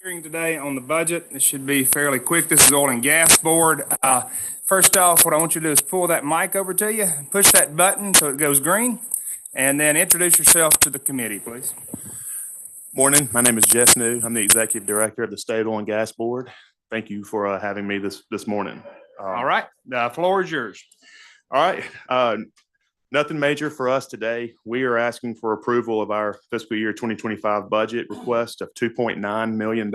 Hearing today on the budget. This should be fairly quick. This is Oil and Gas Board. First off, what I want you to do is pull that mic over to you, push that button so it goes green, and then introduce yourself to the committee, please. Morning, my name is Jess New. I'm the Executive Director of the State Oil and Gas Board. Thank you for having me this morning. All right, the floor is yours. All right, nothing major for us today. We are asking for approval of our fiscal year 2025 budget request of $2.9 million.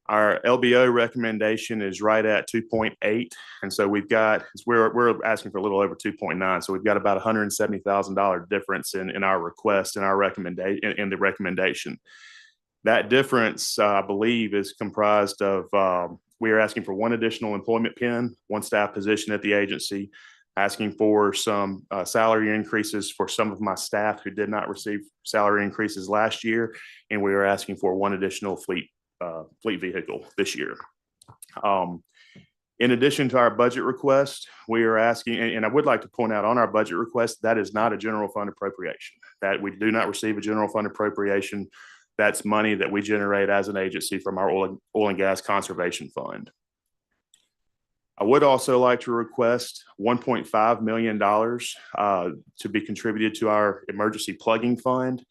Our LBO recommendation is right at 2.8, and so we're asking for a little over 2.9. So we've got about $170,000 difference in our request and our recommendation in the recommendation. That difference, I believe, is comprised of we are asking for one additional employment pin, one staff position at the agency, asking for some salary increases for some of my staff who did not receive salary increases last year, and we are asking for one additional fleet vehicle this year. In addition to our budget request, we are asking, and I would like to point out on our budget request, that is not a general fund appropriation. That we do not receive a general fund appropriation. That's money that we generate as an agency from our oil and gas conservation fund. I would also like to request $1.5 million to be contributed to our emergency plugging fund.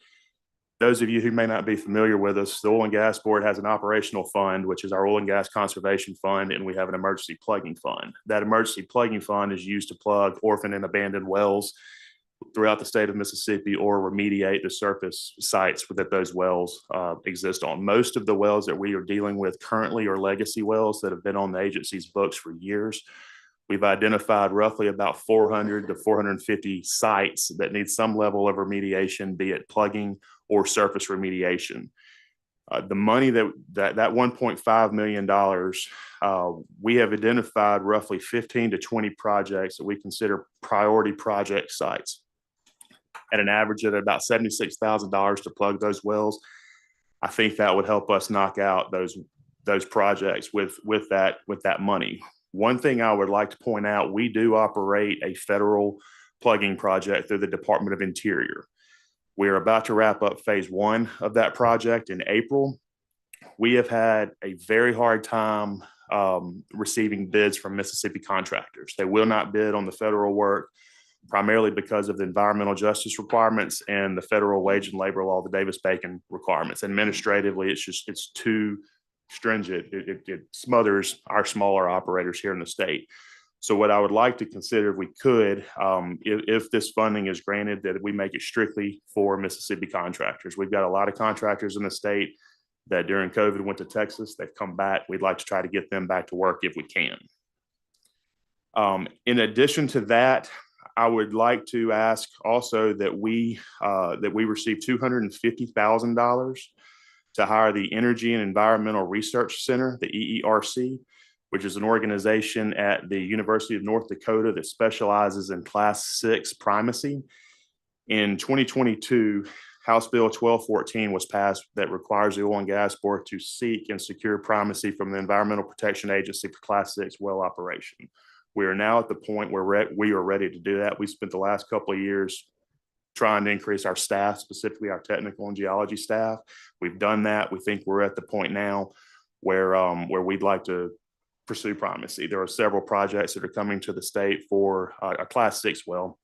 Those of you who may not be familiar with us, the Oil and Gas Board has an operational fund, which is our oil and gas conservation fund, and we have an emergency plugging fund. That emergency plugging fund is used to plug orphaned and abandoned wells throughout the state of Mississippi or remediate the surface sites that those wells exist on. Most of the wells that we are dealing with currently are legacy wells that have been on the agency's books for years. We've identified roughly about 400 to 450 sites that need some level of remediation, be it plugging or surface remediation. The money that $1.5 million, we have identified roughly 15 to 20 projects that we consider priority project sites at an average of about $76,000 to plug those wells. I think that would help us knock out those projects with that money. One thing I would like to point out, we do operate a federal plugging project through the Department of Interior. We're about to wrap up phase one of that project in April. We have had a very hard time receiving bids from Mississippi contractors. They will not bid on the federal work, primarily because of the environmental justice requirements and the federal wage and labor law, the Davis-Bacon requirements. Administratively, it's too stringent. It smothers our smaller operators here in the state. So what I would like to consider, if we could, if this funding is granted, that we make it strictly for Mississippi contractors. We've got a lot of contractors in the state that during COVID went to Texas. They've come back. We'd like to try to get them back to work if we can. In addition to that, I would like to ask also that we receive $250,000 to hire the Energy and Environmental Research Center, the EERC, which is an organization at the University of North Dakota that specializes in Class 6 primacy. In 2022, House Bill 1214 was passed that requires the Oil and Gas Board to seek and secure primacy from the Environmental Protection Agency for Class 6 well operation. We are now at the point where we are ready to do that. We spent the last couple of years trying to increase our staff, specifically our technical and geology staff. We've done that. We think we're at the point now where we'd like to pursue primacy. There are several projects that are coming to the state for a Class 6 well.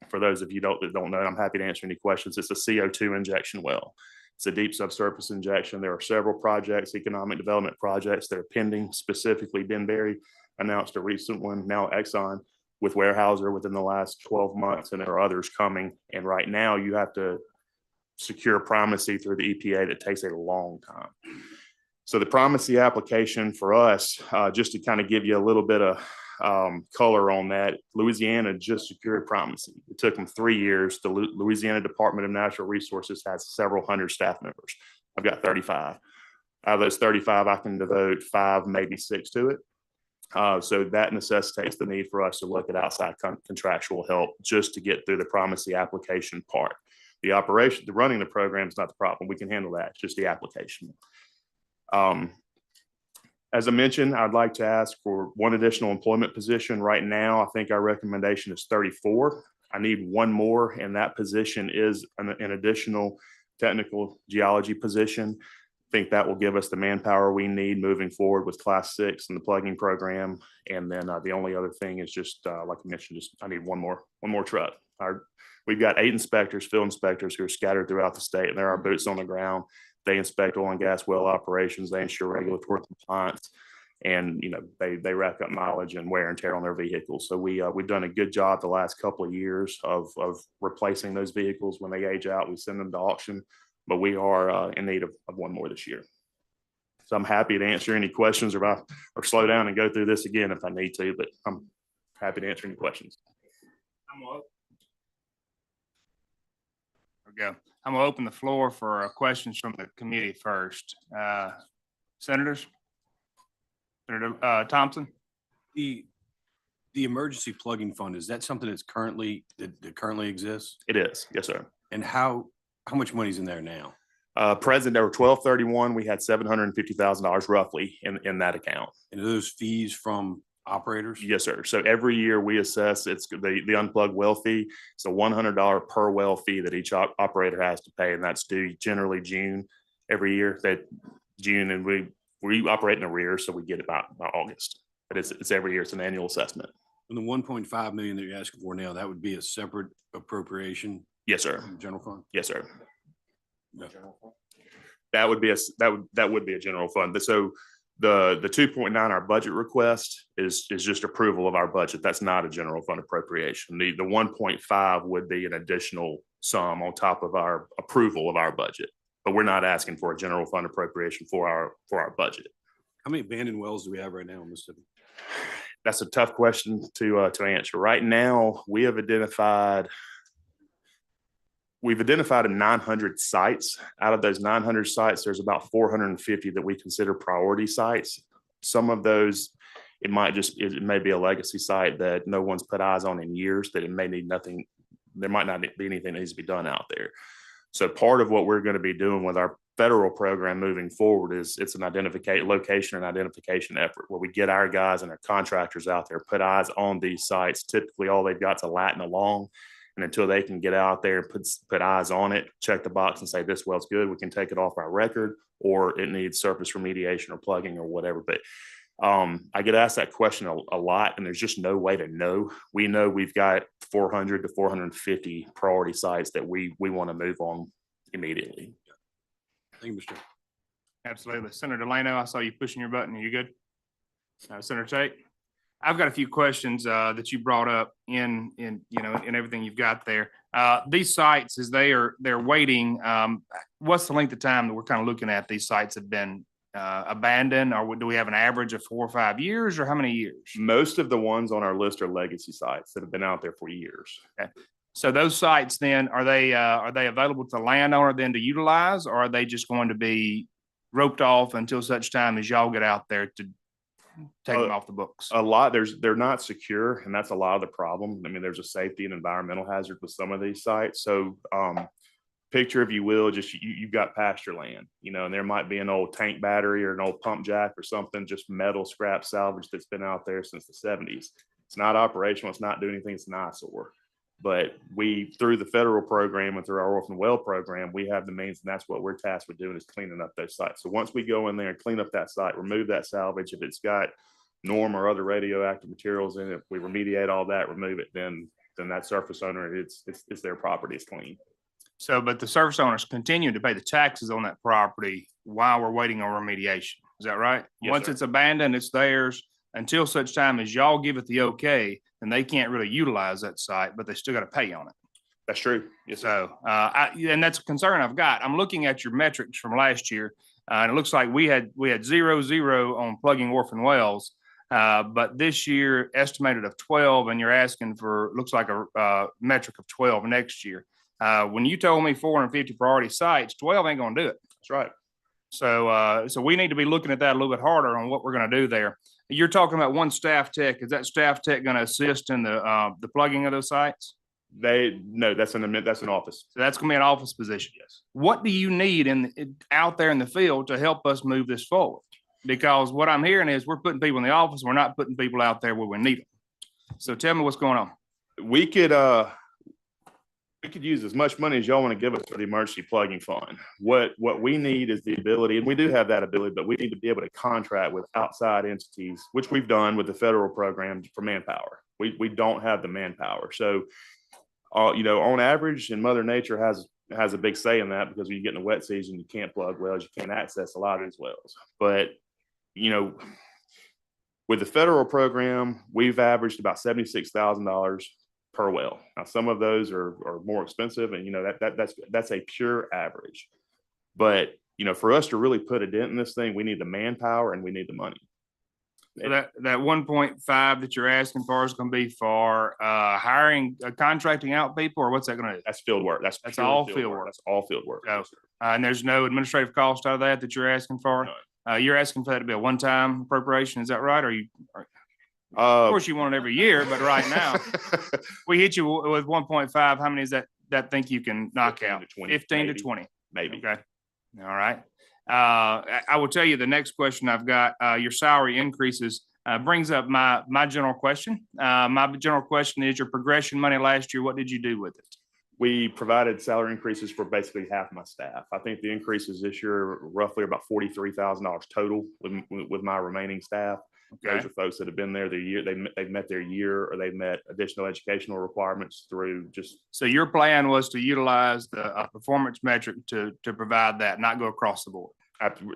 For those of you that don't know, I'm happy to answer any questions. It's a CO2 injection well. It's a deep subsurface injection. There are several projects, economic development projects that are pending. Specifically, Denbury announced a recent one, now Exxon, with Weyerhaeuser within the last 12 months, and there are others coming. And right now you have to secure primacy through the EPA that takes a long time. So the primacy application for us, just to kind of give you a little bit of color on that, Louisiana just secured primacy. It took them 3 years. The Louisiana Department of Natural Resources has several hundred staff members. I've got 35. Out of those 35, I can devote 5, maybe 6 to it. So that necessitates the need for us to look at outside contractual help just to get through the primacy application part. The operation, the running the program is not the problem. We can handle that. It's just the application. As I mentioned, I'd like to ask for one additional employment position. Right now, I think our recommendation is 34. I need one more, and that position is an additional technical geology position. think that will give us the manpower we need moving forward with Class 6 and the plugging program. And then the only other thing is just like I mentioned, just I need one more truck. We've got 8 inspectors, field inspectors who are scattered throughout the state, and they're our boots on the ground. They inspect oil and gas well operations. They ensure regulatory compliance, and they rack up mileage and wear and tear on their vehicles. So we've done a good job the last couple of years of replacing those vehicles. When they age out, we send them to auction, but we are in need of one more this year. So I'm happy to answer any questions or slow down and go through this again if I need to, but I'm happy to answer any questions. I'm going to open the floor for questions from the committee first. Senators? Senator Thompson? The emergency plugging fund, is that something that currently exists? It is. Yes, sir. And how much money's in there now? Present, there were 12/31. We had $750,000 roughly in that account. And are those fees from operators? Yes, sir. So every year we assess it's the unplugged well fee. It's a $100 per well fee that each operator has to pay, and that's due generally June every year. That June, and we operate in arrears, so we get it by August. But it's every year. It's an annual assessment. And the 1.5 million that you're asking for now, that would be a separate appropriation? Yes, sir. From the general fund? Yes, sir. No. That would be a general fund. So the 2.9, our budget request is just approval of our budget. That's not a general fund appropriation. The 1.5 would be an additional sum on top of our approval of our budget, but we're not asking for a general fund appropriation for our budget. How many abandoned wells do we have right now in Mississippi? That's a tough question to answer. Right now, we've identified 900 sites. Out of those 900 sites, there's about 450 that we consider priority sites. Some of those, it may be a legacy site that no one's put eyes on in years, that it may need nothing. There might not be anything that needs to be done out there. So part of what we're going to be doing with our federal program moving forward is it's an location and identification effort where we get our guys and our contractors out there, put eyes on these sites. Typically all they've got is a lat and a long. And until they can get out there and put eyes on it, check the box and say, this well's good, we can take it off our record, or it needs surface remediation or plugging or whatever. But I get asked that question a lot, and there's just no way to know. We know we've got 400 to 450 priority sites that we want to move on immediately. Thank you, Mr. Absolutely. Senator Delano, I saw you pushing your button. Are you good? Senator Tate? I've got a few questions that you brought up in everything you've got there. These sites, as they're waiting, what's the length of time that we're kind of looking at? These sites have been abandoned, or do we have an average of 4 or 5 years, or how many years? Most of the ones on our list are legacy sites that have been out there for years. Okay. So those sites then, are they available to the landowner then to utilize, or are they just going to be roped off until such time as y'all get out there to take them off the books? They're not secure, and that's a lot of the problem. I mean, there's a safety and environmental hazard with some of these sites. So picture, if you will, just you've got pasture land, and there might be an old tank battery or an old pump jack or something, just metal scrap salvage that's been out there since the 70s. It's not operational. It's not doing anything. It's an eyesore. But through the federal program and through our orphan well program, we have the means, and that's what we're tasked with doing, is cleaning up those sites. So once we go in there and clean up that site, remove that salvage, if it's got NORM or other radioactive materials in it, we remediate all that, remove it, then that surface owner, it's their property, it's clean. So, but the surface owners continue to pay the taxes on that property while we're waiting on remediation. Is that right? Yes, Once sir. it's abandoned, it's theirs until such time as y'all give it the okay, and they can't really utilize that site, but they still got to pay on it. That's true. Yes, sir. So, and that's a concern I've got. I'm looking at your metrics from last year, and it looks like we had 0 on plugging orphan wells, but this year estimated of 12, and you're asking for, looks like a metric of 12 next year. When you told me 450 priority sites, 12 ain't going to do it. That's right. So we need to be looking at that a little bit harder on what we're going to do there. You're talking about one staff tech. Is that staff tech going to assist in the plugging of those sites? No, that's an office. So that's going to be an office position. Yes. What do you need out there in the field to help us move this forward? Because what I'm hearing is we're putting people in the office. We're not putting people out there where we need them. So tell me what's going on. We could, We could use as much money as y'all want to give us for the emergency plugging fund. What we need is the ability, and we do have that ability, but we need to be able to contract with outside entities, which we've done with the federal program for manpower. We don't have the manpower. So, on average, and Mother Nature has a big say in that, because when you get in the wet season, you can't plug wells, you can't access a lot of these wells. But, with the federal program, we've averaged about $76,000 per well. Now, some of those are more expensive, and that's a pure average. But for us to really put a dent in this thing, we need the manpower and we need the money. So that 1.5 that you're asking for is going to be for hiring, contracting out people, or what's that going to do? That's field work. That's all field work. That's all field work. So, and there's no administrative cost out of that you're asking for? No. You're asking for that to be a one-time appropriation, is that right? Of course, you want it every year, but right now, we hit you with 1.5. How many is that think you can knock out? 15 to 20. Maybe. Okay. All right. I will tell you the next question I've got. Your salary increases brings up my general question. My general question is your progression money last year. What did you do with it? We provided salary increases for basically half my staff. I think the increases this year are roughly about $43,000 total with my remaining staff. Okay. Those are folks that have been there the year, they've met their year, or they've met additional educational requirements through just. So your plan was to utilize the performance metric to provide that, not go across the board.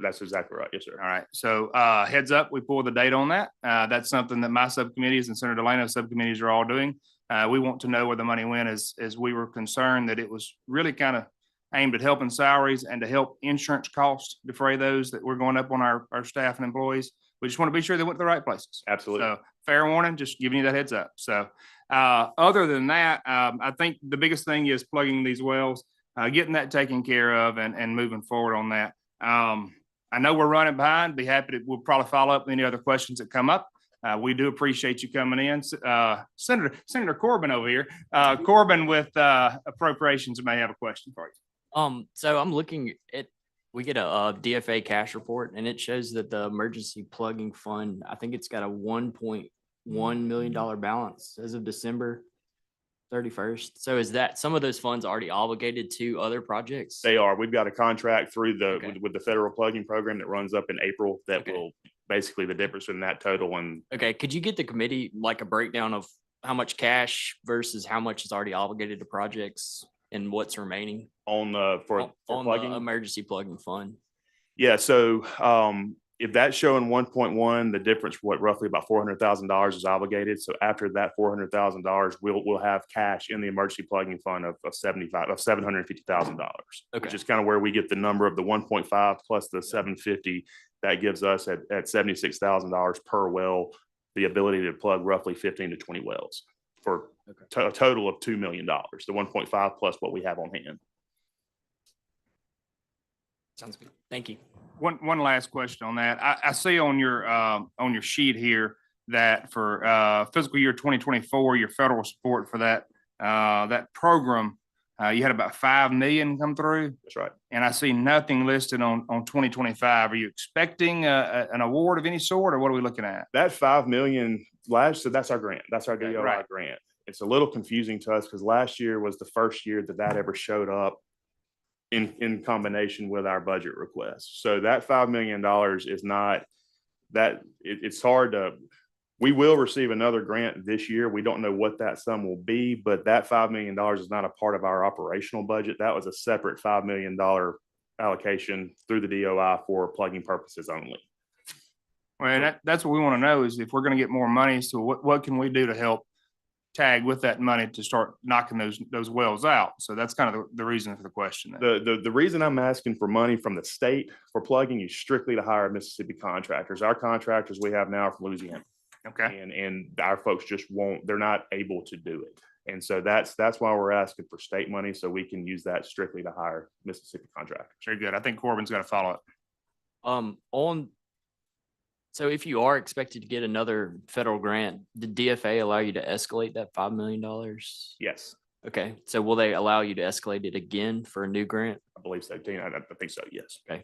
That's exactly right. Yes, sir. All right. So heads up, we pulled the date on that. That's something that my subcommittees and Senator Delano's subcommittees are all doing. We want to know where the money went, as we were concerned that it was really kind of aimed at helping salaries and to help insurance costs, defray those that were going up on our staff and employees. We just want to be sure they went to the right places. Absolutely. So fair warning, just giving you that heads up. So other than that, I think the biggest thing is plugging these wells, getting that taken care of and moving forward on that. I know we're running behind. We'll probably follow up with any other questions that come up. We do appreciate you coming in. Senator Corbin over here. Corbin with Appropriations may have a question for you. So I'm looking at, we get a DFA cash report, and it shows that the emergency plugging fund, I think it's got a $1.1 million balance as of December 31st. So is that some of those funds already obligated to other projects? They are. We've got a contract through with the federal plugging program that runs up in April that will basically the difference in that total. And could you get the committee like a breakdown of how much cash versus how much is already obligated to projects and what's remaining on plugging? The emergency plugging fund? Yeah. So if that's showing 1.1, the difference, roughly about $400,000 is obligated. So after that $400,000, we'll have cash in the emergency plugging fund of $750,000, which is kind of where we get the number of the 1.5 plus the 750. That gives us at $76,000 per well the ability to plug roughly 15 to 20 wells for a total of $2 million. The 1.5 plus what we have on hand. Sounds good. Thank you. One last question on that. I see on your sheet here that for fiscal year 2024, your federal support for that program, you had about $5 million come through. That's right. And I see nothing listed on 2025. Are you expecting an award of any sort, or what are we looking at? That $5 million so that's our grant. That's our DOI grant. It's a little confusing to us because last year was the first year that ever showed up in combination with our budget request. So that $5 million is not that it's hard to. We will receive another grant this year. We don't know what that sum will be, but that $5 million is not a part of our operational budget. That was a separate $5 million allocation through the DOI for plugging purposes only. Well, that's what we want to know is if we're going to get more money. So what can we do to help tag with that money to start knocking those wells out? So that's kind of the reason for the question. The reason I'm asking for money from the state for plugging is strictly to hire Mississippi contractors. Our contractors we have now are from Louisiana. Okay. And our folks just they're not able to do it. And so that's why we're asking for state money so we can use that strictly to hire Mississippi contractors. Very good. I think Corbin's got to follow up. So if you are expected to get another federal grant, did DFA allow you to escalate that $5 million? Yes. Okay. So will they allow you to escalate it again for a new grant? I believe so, Dean. I think so. Yes. Okay.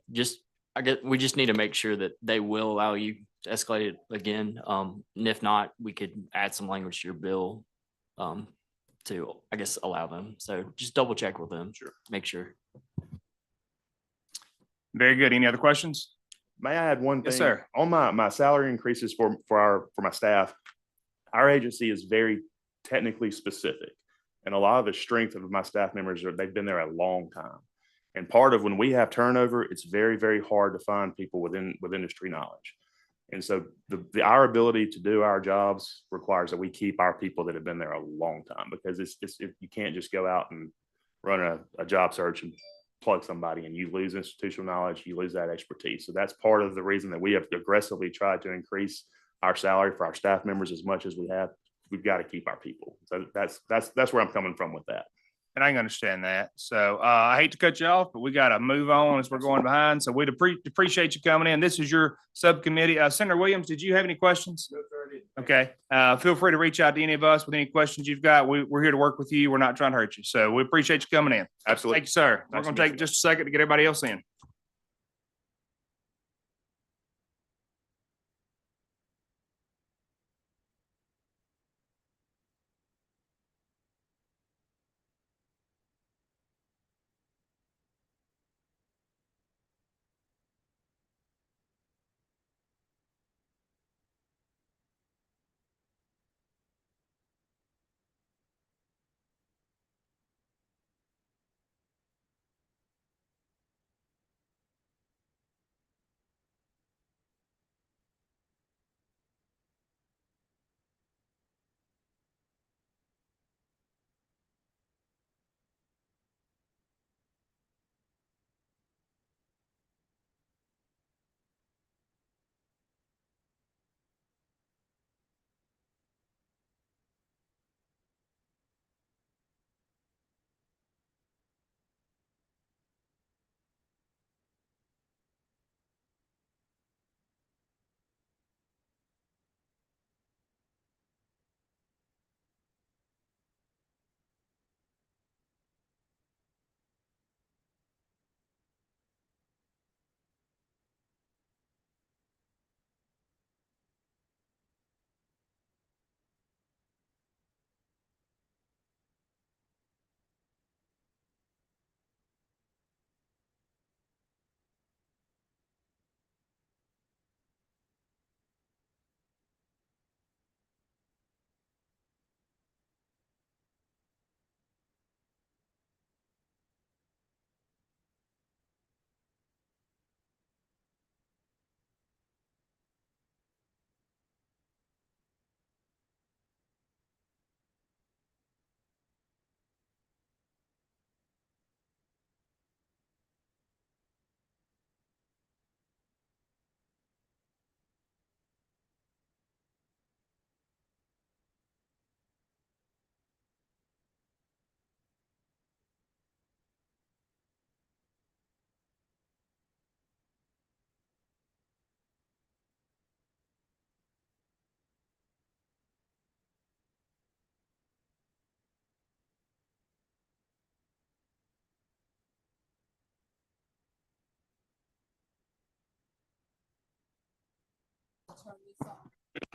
We just need to make sure that they will allow you to escalate it again. And if not, we could add some language to your bill to, I guess, allow them. So just double check with them. Sure. Make sure. Very good. Any other questions? May I add one thing? Yes, sir. On my salary increases for my staff, our agency is very technically specific. And a lot of the strength of my staff members they've been there a long time. And part of when we have turnover, it's very, very hard to find people with industry knowledge. And so our ability to do our jobs requires that we keep our people that have been there a long time, because you can't just go out and run a job search and plug somebody and you lose institutional knowledge, you lose that expertise. So that's part of the reason that we have aggressively tried to increase our salary for our staff members as much as we have. We've got to keep our people. So that's where I'm coming from with that. And I can understand that. So I hate to cut you off, but we got to move on as we're going behind. So we'd appreciate you coming in. This is your subcommittee. Senator Williams, did you have any questions? No, sir. Okay. Feel free to reach out to any of us with any questions you've got. We're here to work with you. We're not trying to hurt you. So we appreciate you coming in. Absolutely. Thank you, sir. We're Nice going to to meet take you. just a second to get everybody else in.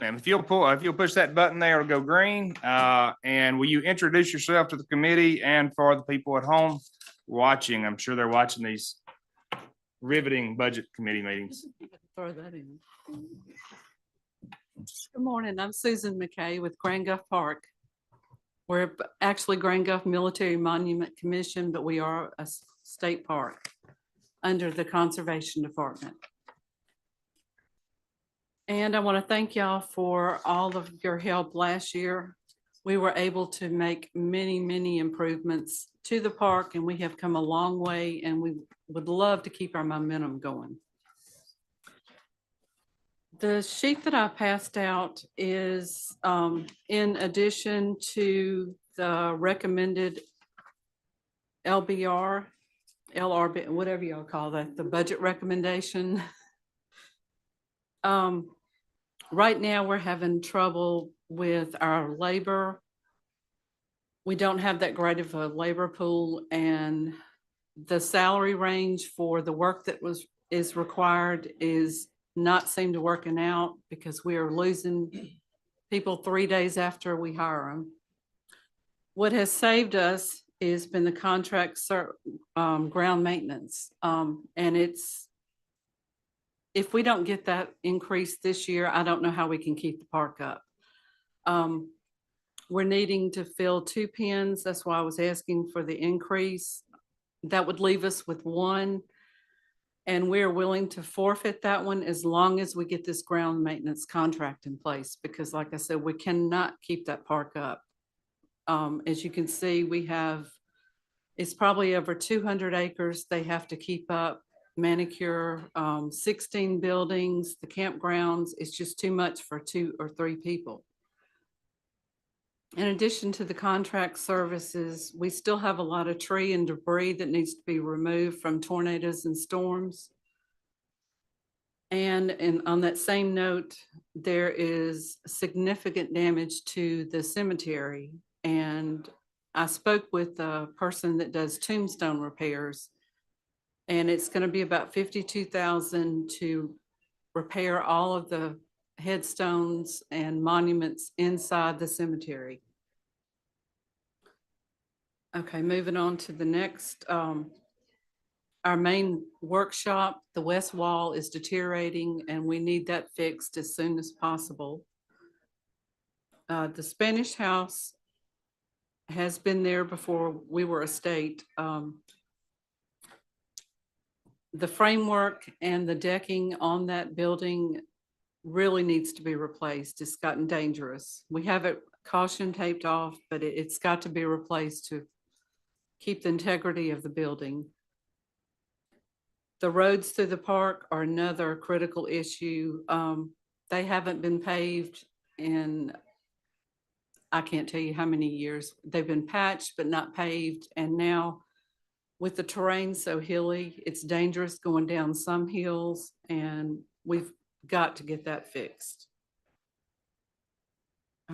Ma'am, if you'll push that button there, it'll go green. And will you introduce yourself to the committee and for the people at home watching? I'm sure they're watching these riveting budget committee meetings. Throw that in. Good morning. I'm Susan McKay with Grand Gulf Park. We're actually Grand Gulf Military Monument Commission, but we are a state park under the Conservation Department. And I want to thank y'all for all of your help last year. We were able to make many, many improvements to the park, and we have come a long way, and we would love to keep our momentum going. The sheet that I passed out is in addition to the recommended LBR, LRB, whatever y'all call that, the budget recommendation. Right now, we're having trouble with our labor. We don't have that great of a labor pool, and the salary range for the work that is required is not seem to working out because we are losing people 3 days after we hire them. What has saved us has been the ground maintenance. And if we don't get that increase this year, I don't know how we can keep the park up. We're needing to fill 2 pens. That's why I was asking for the increase. That would leave us with 1. And we're willing to forfeit that one as long as we get this ground maintenance contract in place, because like I said, we cannot keep that park up. As you can see, it's probably over 200 acres they have to keep up, manicure, 16 buildings, the campgrounds. It's just too much for 2 or 3 people. In addition to the contract services, we still have a lot of tree and debris that needs to be removed from tornadoes and storms. And on that same note, there is significant damage to the cemetery. And I spoke with a person that does tombstone repairs, and it's going to be about $52,000 to repair all of the headstones and monuments inside the cemetery. Okay, moving on to the next. Our main workshop, the west wall is deteriorating, and we need that fixed as soon as possible. The Spanish house has been there before we were a state. The framework and the decking on that building really needs to be replaced. It's gotten dangerous. We have it caution taped off, but it's got to be replaced to keep the integrity of the building. The roads through the park are another critical issue. They haven't been paved in, I can't tell you how many years. They've been patched but not paved. And now with the terrain so hilly, it's dangerous going down some hills, and we've got to get that fixed.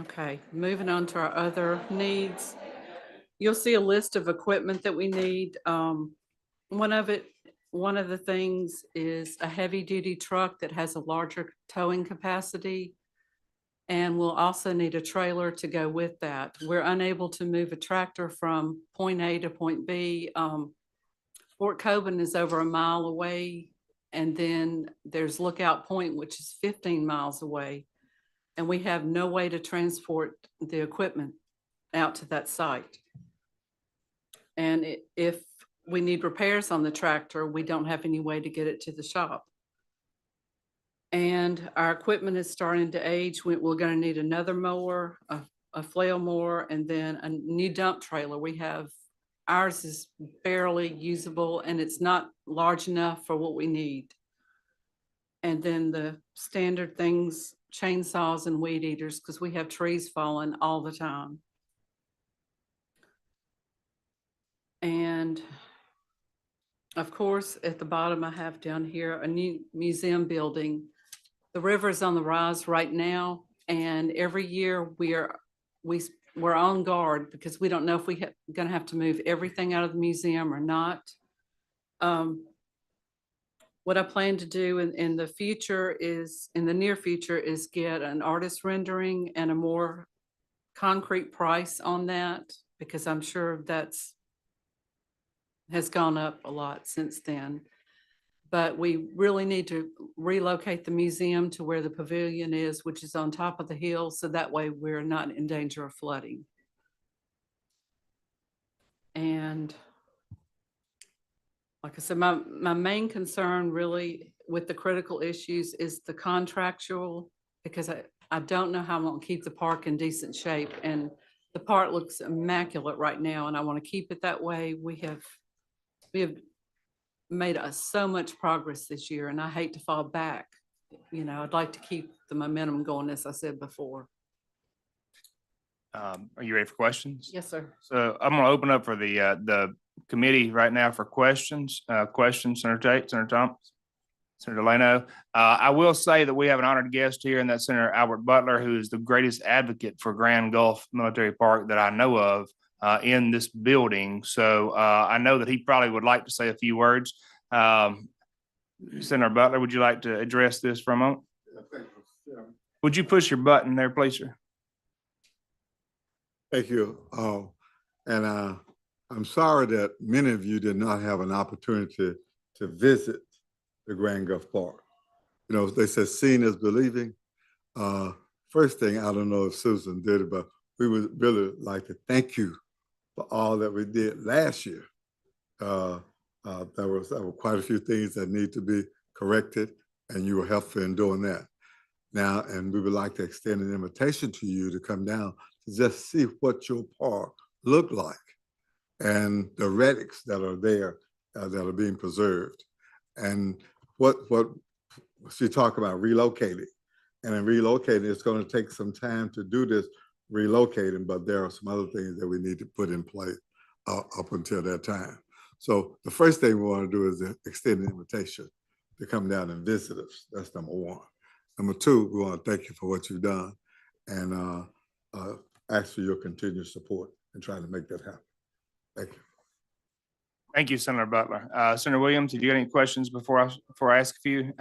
Okay, moving on to our other needs. You'll see a list of equipment that we need. One of the things is a heavy duty truck that has a larger towing capacity. And we'll also need a trailer to go with that. We're unable to move a tractor from point A to point B. Fort Coburn is over a mile away. And then there's Lookout Point, which is 15 miles away. And we have no way to transport the equipment out to that site. And if we need repairs on the tractor, we don't have any way to get it to the shop. And our equipment is starting to age. We're going to need another mower, a flail mower, and then a new dump trailer. Ours is barely usable, and it's not large enough for what we need. And then the standard things, chainsaws and weed eaters, because we have trees falling all the time. And of course, at the bottom, I have down here a new museum building. The river is on the rise right now, and every year we're on guard because we don't know if we're going to have to move everything out of the museum or not. What I plan to do in the near future is get an artist rendering and a more concrete price on that, because I'm sure has gone up a lot since then. But we really need to relocate the museum to where the pavilion is, which is on top of the hill, so that way we're not in danger of flooding. And like I said, my main concern really with the critical issues is the contractual, because I don't know how I'm going to keep the park in decent shape. And the park looks immaculate right now, and I want to keep it that way. We have made so much progress this year, and I hate to fall back. I'd like to keep the momentum going, as I said before. Are you ready for questions? Yes, sir. So I'm going to open up for the committee right now for questions. Senator Tate, Senator Thomas, Senator Delano. I will say that we have an honored guest here, and that's Senator Albert Butler, who is the greatest advocate for Grand Gulf Military Park that I know of in this building. So I know that he probably would like to say a few words. Senator Butler, would you like to address this for a moment? Would you push your button there, please, sir? Thank you. And I'm sorry that many of you did not have an opportunity to visit the Grand Gulf Park. You know, they said seeing is believing. First thing, I don't know if Susan did it, but we would really like to thank you for all that we did last year. There were quite a few things that need to be corrected, and you were helpful in doing that. Now, and we would like to extend an invitation to you to come down to just see what your park looked like and the relics that are there that are being preserved. And what she talked about relocating. And in relocating, it's going to take some time to do this relocating, but there are some other things that we need to put in place up until that time. So the first thing we want to do is extend an invitation to come down and visit us. That's number one. Number two, we want to thank you for what you've done and ask for your continued support in trying to make that happen. Thank you. Thank you, Senator Butler. Senator Williams, have you got any questions before I ask a few?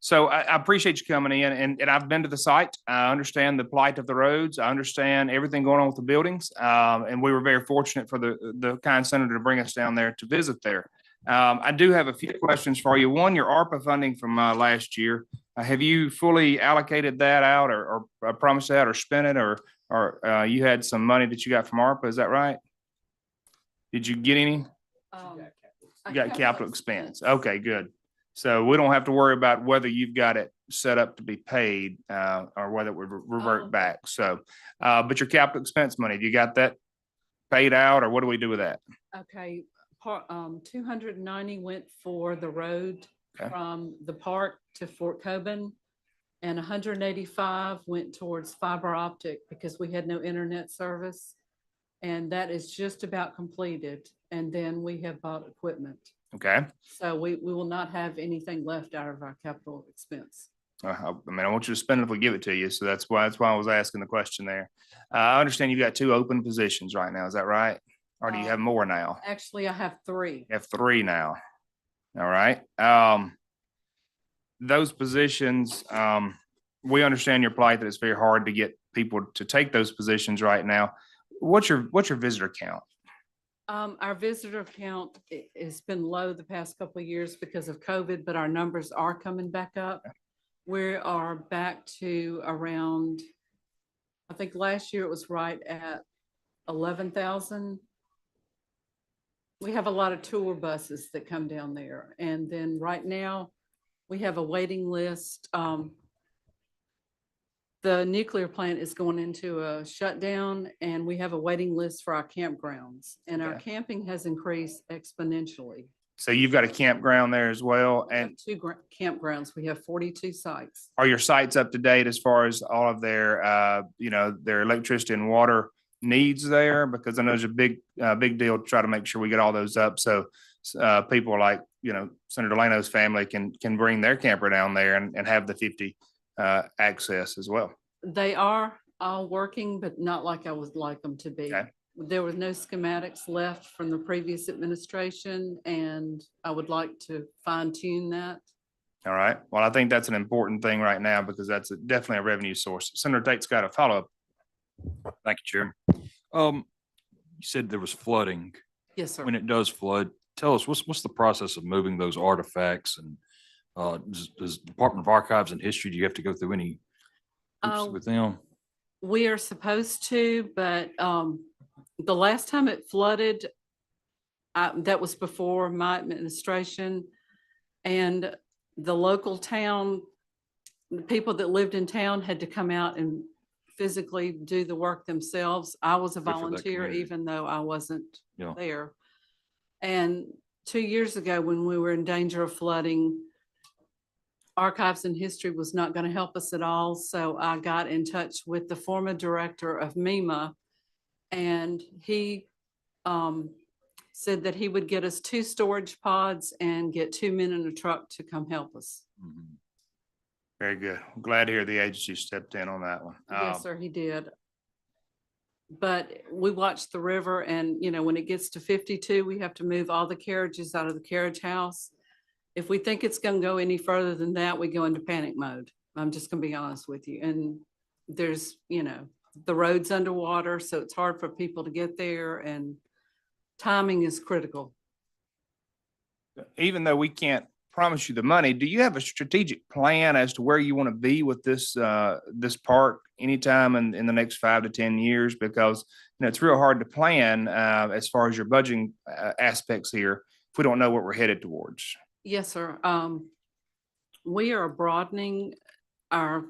So I appreciate you coming in, and I've been to the site. I understand the plight of the roads. I understand everything going on with the buildings. And we were very fortunate for the kind senator to bring us down there to visit there. I do have a few questions for you. One, your ARPA funding from last year. Have you fully allocated that out or promised that or spent it or you had some money that you got from ARPA? Is that right? Did you get any? You got capital expense. Okay, good. So we don't have to worry about whether you've got it set up to be paid or whether it would revert back. So, but your capital expense money, you got that paid out or what do we do with that? Okay, 290 went for the road from the park to Fort Coburn, and 185 went towards fiber optic because we had no internet service. And that is just about completed. And then we have bought equipment. Okay. So we will not have anything left out of our capital expense. I mean, I want you to spend it if we give it to you. So that's why I was asking the question there. I understand you've got 2 open positions right now. Is that right? Or do you have more now? Actually, I have 3. You have 3 now. All right. Those positions, we understand your plight that it's very hard to get people to take those positions right now. What's your visitor count? Our visitor count has been low the past couple of years because of COVID, but our numbers are coming back up. We are back to around, I think last year it was right at 11,000. We have a lot of tour buses that come down there. And then right now we have a waiting list. The nuclear plant is going into a shutdown and we have a waiting list for our campgrounds, and our camping has increased exponentially. So you've got a campground there as well. We have And 2 campgrounds. We have 42 sites. are your sites up to date as far as all of their, their electricity and water needs there? Because I know there's a big deal to try to make sure we get all those up. So people like, Senator Delano's family can bring their camper down there and have the 50 access as well. They are all working, but not like I would like them to be. Okay. There was no schematics left from the previous administration, and I would like to fine tune that. All right. Well, I think that's an important thing right now because that's definitely a revenue source. Senator Tate's got a follow-up. Thank you, Chair. You said there was flooding. Yes, sir. When it does flood, tell us what's the process of moving those artifacts, and does Department of Archives and History, do you have to go through any hoops with them? We are supposed to, but the last time it flooded, that was before my administration, and the local town, the people that lived in town had to come out and physically do the work themselves. I was a Good for that volunteer, community. even though I wasn't Yeah. there. And 2 years ago, when we were in danger of flooding, Archives and History was not going to help us at all. So I got in touch with the former director of MEMA, and he said that he would get us 2 storage pods and get 2 men in a truck to come help us. Mhm. Very good. I'm glad to hear the agency stepped in on that one. Yes, sir, he did. But we watched the river, and when it gets to 52, we have to move all the carriages out of the carriage house. If we think it's going to go any further than that, we go into panic mode. I'm just going to be honest with you. And there's, the road's underwater, so it's hard for people to get there, and timing is critical. Even though we can't promise you the money, do you have a strategic plan as to where you want to be with this, this park anytime in the next 5 to 10 years? Because, it's real hard to plan, as far as your budgeting, aspects here, if we don't know what we're headed towards. Yes, sir. We are broadening our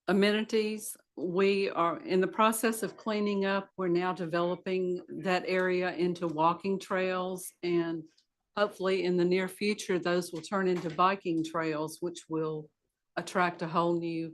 amenities. We are in the process of cleaning up. We're now developing that area into walking trails, and hopefully in the near future, those will turn into biking trails, which will attract a whole new.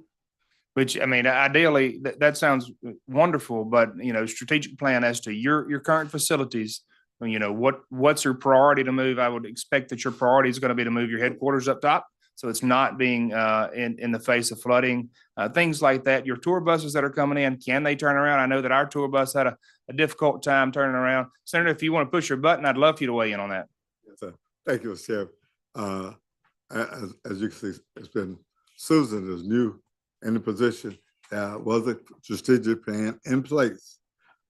Which, I mean, ideally, that sounds wonderful, but, strategic plan as to your current facilities. What's your priority to move? I would expect that your priority is going to be to move your headquarters up top. So it's not being, in the face of flooding, things like that. Your tour buses that are coming in, can they turn around? I know that our tour bus had a difficult time turning around. Senator, if you want to push your button, I'd love for you to weigh in on that. Yes, sir. Thank you, Sheriff. As you can see, it's been Susan is new in the position. There was a strategic plan in place.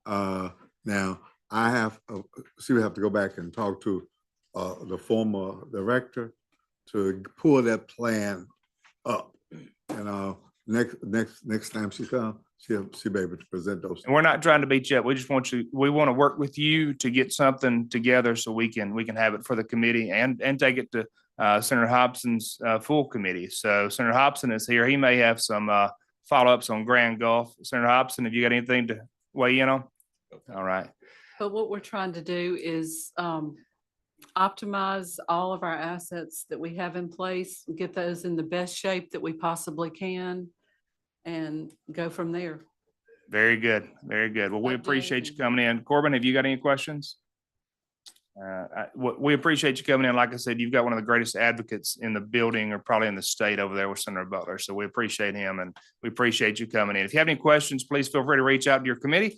Now, she would have to go back and talk to the former director to pull that plan up. And next time she comes, she'll be able to present those. And we're not trying to beat you up. We just we want to work with you to get something together so we can have it for the committee and take it to Senator Hobson's full committee. So Senator Hobson is here. He may have some follow-ups on Grand Gulf. Senator Hobson, have you got anything to weigh in on? All right. But what we're trying to do is optimize all of our assets that we have in place, get those in the best shape that we possibly can, and go from there. Very good. Very good. Well, we appreciate you coming in. Corbin, have you got any questions? We appreciate you coming in. Like I said, you've got one of the greatest advocates in the building or probably in the state over there with Senator Butler. So we appreciate him and we appreciate you coming in. If you have any questions, please feel free to reach out to your committee.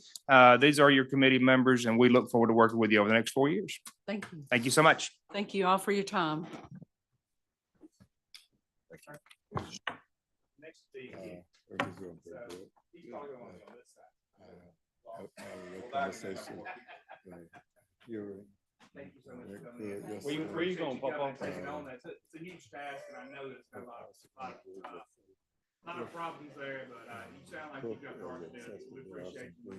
These are your committee members and we look forward to working with you over the next 4 years. Thank you. Thank you so much. Thank you all for your time. Thank you so much. Where you going, Papa? It's a huge task, and I know there's a lot of problems there, but you sound like you got the heart to do it. We appreciate you.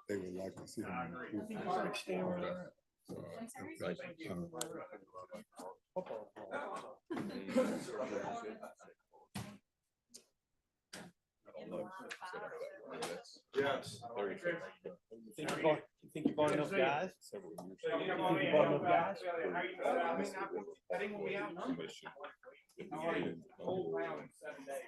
They would like to see them. Yes. You think you bought enough guys? I think we'll be out. I already pulled around in 7 days.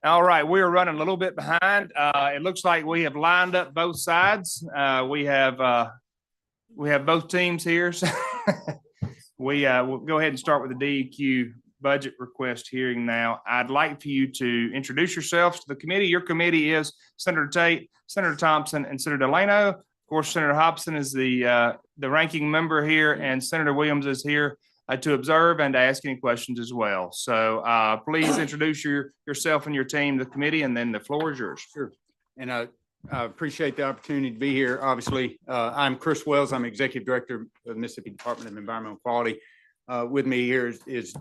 All right, we are running a little bit behind. It looks like we have lined up both sides. We have both teams here. So we'll go ahead and start with the DEQ budget request hearing now. I'd like for you to introduce yourselves to the committee. Your committee is Senator Tate, Senator Thompson, and Senator Delano. Of course, Senator Hobson is the ranking member here, and Senator Williams is here to observe and to ask any questions as well. So please introduce yourself and your team to the committee, and then the floor is yours. Sure. And I appreciate the opportunity to be here. Obviously, I'm Chris Wells. I'm Executive Director of the Mississippi Department of Environmental Quality. With me here is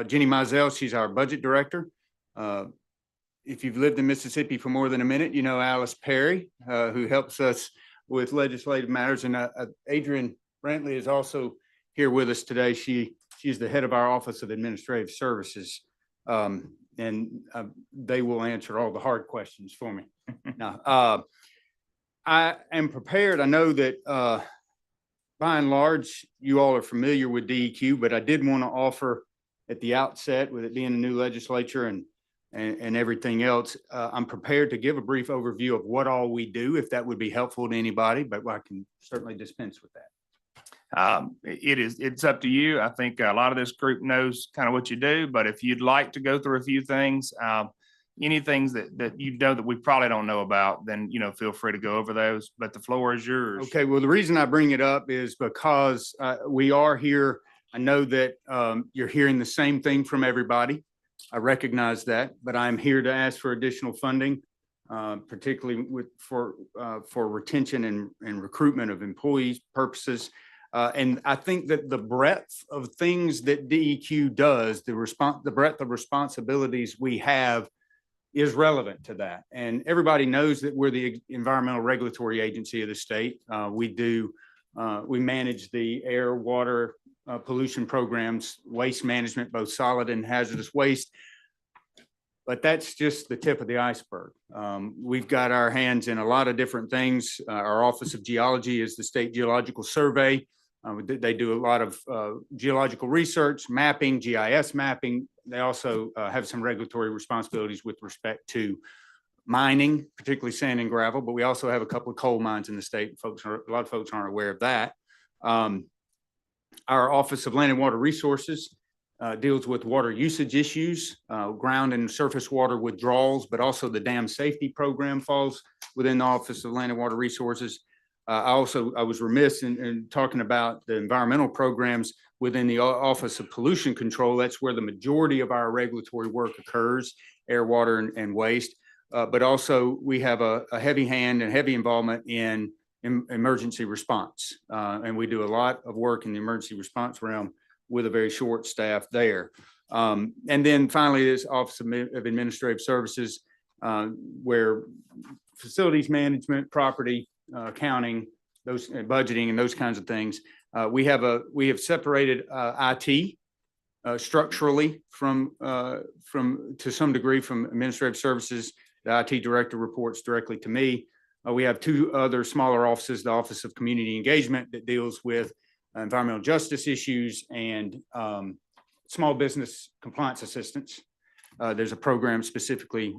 Jenny Mizell. She's our Budget Director. If you've lived in Mississippi for more than a minute, you know Alice Perry, who helps us with legislative matters. And Adrian Brantley is also here with us today. She's the head of our Office of Administrative Services. And they will answer all the hard questions for me. Now, I am prepared. I know that by and large, you all are familiar with DEQ, but I did want to offer at the outset, with it being a new legislature and everything else, I'm prepared to give a brief overview of what all we do, if that would be helpful to anybody, but I can certainly dispense with that. It's up to you. I think a lot of this group knows kind of what you do, but if you'd like to go through a few things, any things that you know that we probably don't know about, then, feel free to go over those, but the floor is yours. Okay, well, the reason I bring it up is because we are here. I know that you're hearing the same thing from everybody. I recognize that, but I'm here to ask for additional funding, particularly for retention and recruitment of employees purposes. And I think that the breadth of things that DEQ does, the breadth of responsibilities we have is relevant to that. And everybody knows that we're the environmental regulatory agency of the state. We manage the air, water, pollution programs, waste management, both solid and hazardous waste. But that's just the tip of the iceberg. We've got our hands in a lot of different things. Our Office of Geology is the State Geological Survey. They do a lot of geological research, mapping, GIS mapping. They also have some regulatory responsibilities with respect to mining, particularly sand and gravel, but we also have a couple of coal mines in the state. A lot of folks aren't aware of that. Our Office of Land and Water Resources deals with water usage issues, ground and surface water withdrawals, but also the dam safety program falls within the Office of Land and Water Resources. I was remiss in talking about the environmental programs within the Office of Pollution Control. That's where the majority of our regulatory work occurs, air, water, and waste. But also we have a heavy hand and heavy involvement in emergency response. And we do a lot of work in the emergency response realm with a very short staff there. And then finally, this Office of Administrative Services, where facilities management, property, accounting, those budgeting and those kinds of things. We have separated IT structurally from to some degree from administrative services. The IT director reports directly to me. We have two other smaller offices, the Office of Community Engagement that deals with environmental justice issues and small business compliance assistance. There's a program specifically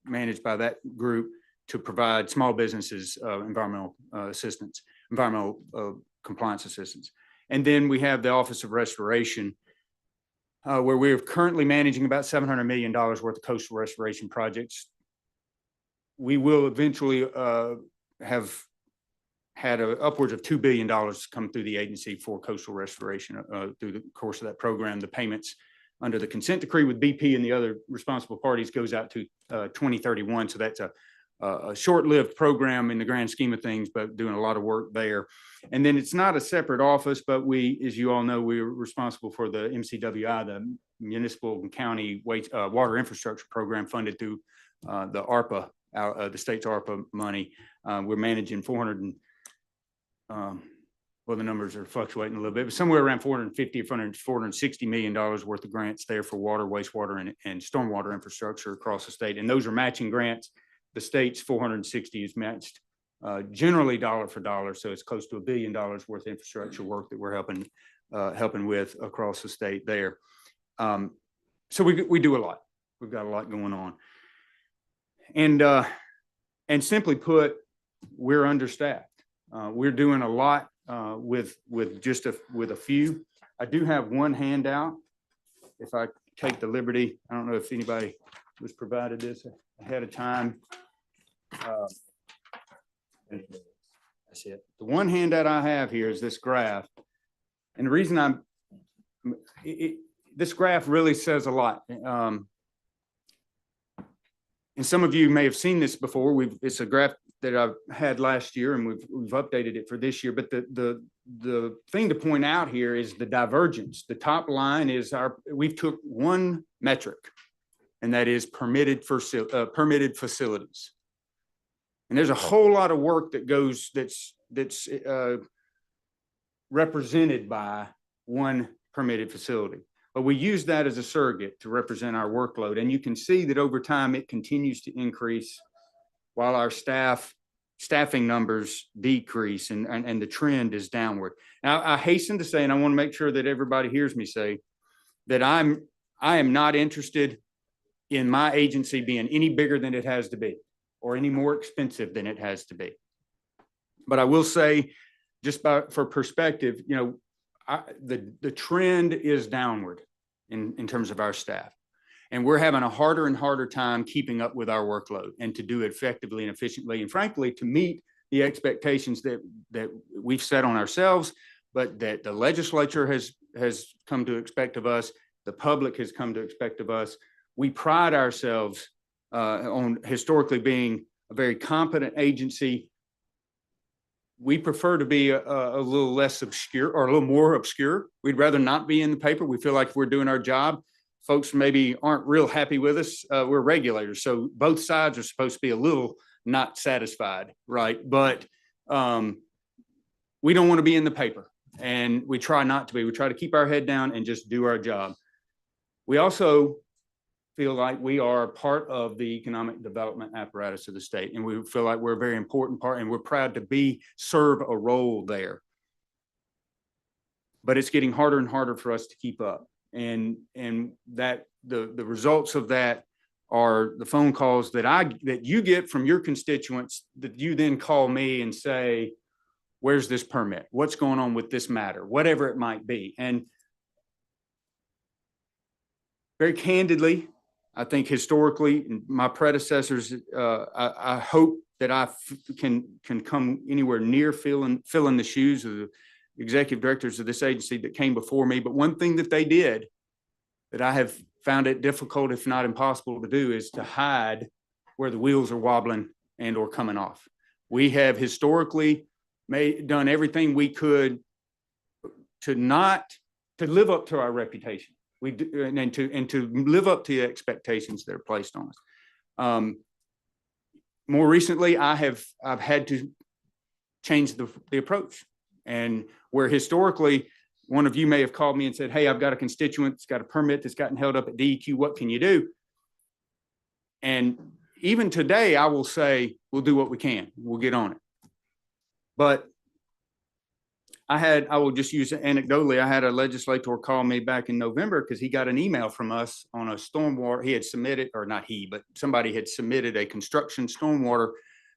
managed by that group to provide small businesses environmental assistance, environmental compliance assistance. And then we have the Office of Restoration, where we're currently managing about $700 million worth of coastal restoration projects. We will eventually have had upwards of $2 billion come through the agency for coastal restoration through the course of that program. The payments under the consent decree with BP and the other responsible parties goes out to 2031. So that's a short-lived program in the grand scheme of things, but doing a lot of work there. And then it's not a separate office, but we, as you all know, we're responsible for the MCWI, the Municipal and County Water Infrastructure Program funded through the ARPA, the state's ARPA money. We're managing 400 and, well, the numbers are fluctuating a little bit, but somewhere around 450 or $460 million worth of grants there for water, wastewater, and stormwater infrastructure across the state. And those are matching grants. The state's 460 is matched generally dollar for dollar. So it's close to $1 billion worth of infrastructure work that we're helping with across the state there. So we do a lot. We've got a lot going on. And simply put, we're understaffed. We're doing a lot with a few. I do have one handout. If I take the liberty, I don't know if anybody was provided this ahead of time. That's it. The one handout I have here is this graph. And the reason I'm this graph really says a lot. And some of you may have seen this before. It's a graph that I've had last year, and we've updated it for this year. But the thing to point out here is the divergence. The top line is we've took one metric, and that is permitted facilities. And there's a whole lot of work that goes that's represented by one permitted facility. But we use that as a surrogate to represent our workload. And you can see that over time, it continues to increase while our staffing numbers decrease, and the trend is downward. Now, I hasten to say, and I want to make sure that everybody hears me say, that I am not interested in my agency being any bigger than it has to be, or any more expensive than it has to be. But I will say, just for perspective, the trend is downward in terms of our staff. And we're having a harder and harder time keeping up with our workload and to do it effectively and efficiently. And frankly, to meet the expectations that we've set on ourselves, but that the legislature has come to expect of us, the public has come to expect of us. We pride ourselves on historically being a very competent agency. We prefer to be a little less obscure, or a little more obscure. We'd rather not be in the paper. We feel like if we're doing our job, folks maybe aren't real happy with us. We're regulators, so both sides are supposed to be a little not satisfied, right? But we don't want to be in the paper, and we try not to be. We try to keep our head down and just do our job. We also feel like we are part of the economic development apparatus of the state, and we feel like we're a very important part, and we're proud to serve a role there. But it's getting harder and harder for us to keep up, and that the results of that are the phone calls that you get from your constituents, that you then call me and say, where's this permit? What's going on with this matter? Whatever it might be. And very candidly, I think historically, my predecessors, I hope that I can come anywhere near filling the shoes of the executive directors of this agency that came before me. But one thing that they did that I have found it difficult, if not impossible to do, is to hide where the wheels are wobbling and or coming off. We have historically done everything we could to live up to our reputation. We do, and to live up to the expectations that are placed on us. More recently, I've had to change the approach, and where historically one of you may have called me and said, "Hey, I've got a constituent that's got a permit that's gotten held up at DEQ. What can you do?" And even today, I will say, "We'll do what we can. We'll get on it." But I will just use it anecdotally. I had a legislator call me back in November because he got an email from us on a stormwater. He had submitted, or not he, but somebody had submitted a construction stormwater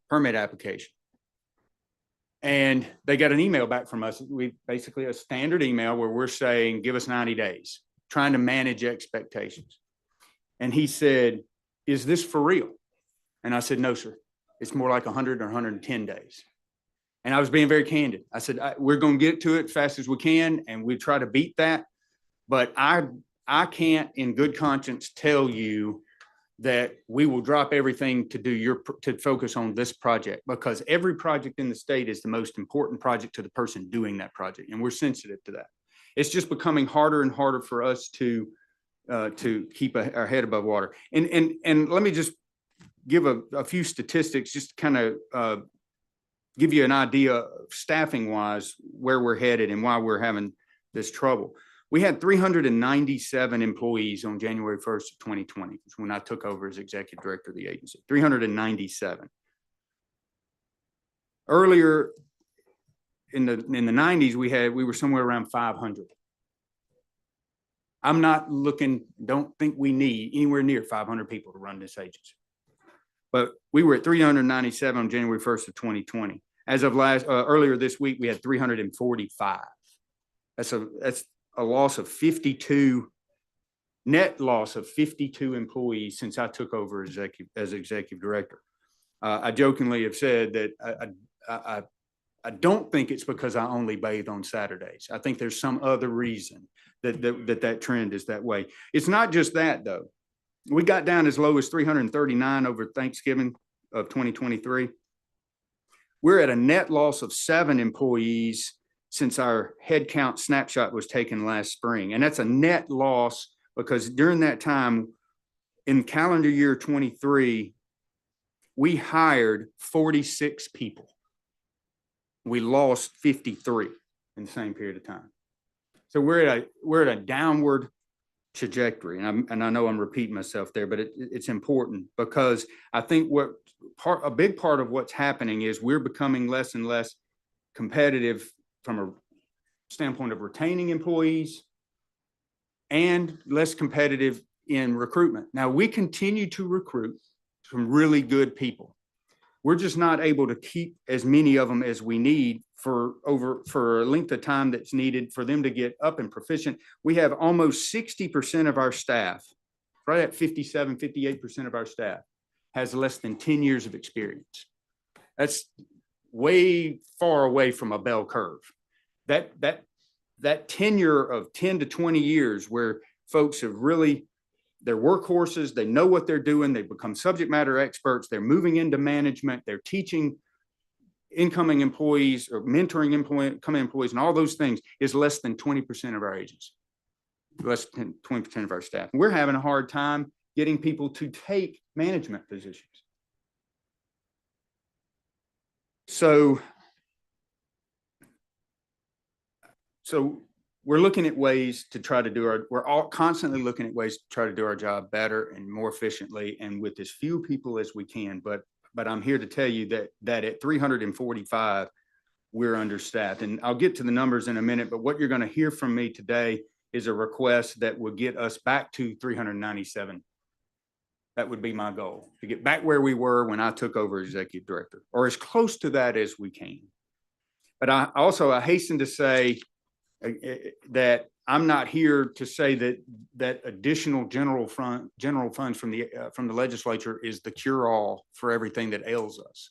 permit application. And they got an email back from us. We basically a standard email where we're saying, give us 90 days, trying to manage expectations. And he said, "Is this for real?" And I said, "No, sir. It's more like 100 or 110 days. And I was being very candid. I said, we're going to get to it as fast as we can, and we try to beat that. But I can't in good conscience tell you that we will drop everything to focus on this project, because every project in the state is the most important project to the person doing that project. And we're sensitive to that. It's just becoming harder and harder for us to keep our head above water. And let me just give a few statistics, just to kind of give you an idea of staffing wise where we're headed and why we're having this trouble. We had 397 employees on January 1st of 2020, when I took over as executive director of the agency. 397. Earlier in the 90s, we were somewhere around 500. I'm not don't think we need anywhere near 500 people to run this agency. But we were at 397 on January 1st of 2020. As of earlier this week, we had 345. That's a loss of 52, net loss of 52 employees since I took over as executive director. I jokingly have said that I don't think it's because I only bathe on Saturdays. I think there's some other reason that trend is that way. It's not just that, though. We got down as low as 339 over Thanksgiving of 2023. We're at a net loss of 7 employees since our headcount snapshot was taken last spring. And that's a net loss because during that time, in calendar year 23, we hired 46 people. We lost 53 in the same period of time. So we're at a downward trajectory. And I know I'm repeating myself there, but it's important because I think a big part of what's happening is we're becoming less and less competitive from a standpoint of retaining employees and less competitive in recruitment. Now, we continue to recruit some really good people. We're just not able to keep as many of them as we need for a length of time that's needed for them to get up and proficient. We have almost 60% of our staff, right at 57, 58% of our staff has less than 10 years of experience. That's way far away from a bell curve. That tenure of 10 to 20 years where folks have really, they're workhorses, they know what they're doing, they become subject matter experts, they're moving into management, they're teaching incoming employees or mentoring incoming employees and all those things is less than 20% of our agents, less than 20% of our staff. We're having a hard time getting people to take management positions. So we're looking at ways to try to we're all constantly looking at ways to try to do our job better and more efficiently and with as few people as we can. But I'm here to tell you that at 345, we're understaffed. And I'll get to the numbers in a minute, but what you're going to hear from me today is a request that will get us back to 397. That would be my goal, to get back where we were when I took over executive director, or as close to that as we can. But I hasten to say that I'm not here to say that additional general funds from the legislature is the cure-all for everything that ails us.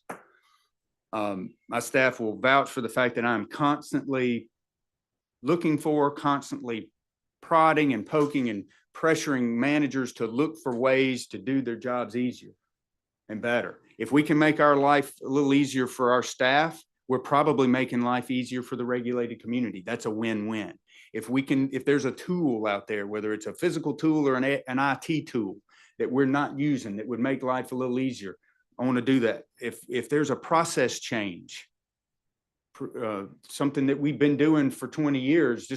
My staff will vouch for the fact that I'm constantly constantly prodding and poking and pressuring managers to look for ways to do their jobs easier and better. If we can make our life a little easier for our staff, we're probably making life easier for the regulated community. That's a win-win. If there's a tool out there, whether it's a physical tool or an IT tool that we're not using that would make life a little easier, I want to do that. If there's a process change, something that we've been doing for 20 years,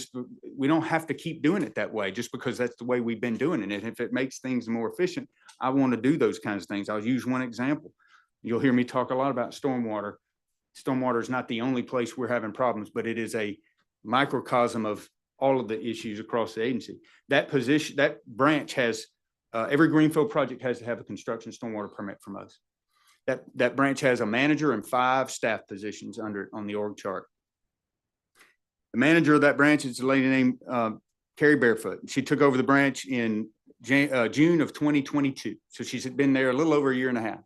we don't have to keep doing it that way just because that's the way we've been doing it. And if it makes things more efficient, I want to do those kinds of things. I'll use one example. You'll hear me talk a lot about stormwater. Stormwater is not the only place we're having problems, but it is a microcosm of all of the issues across the agency. That branch has, every greenfield project has to have a construction stormwater permit from us. That branch has a manager and 5 staff positions on the org chart. The manager of that branch is a lady named Carrie Barefoot. She took over the branch in June of 2022. So she's been there a little over a year and a half.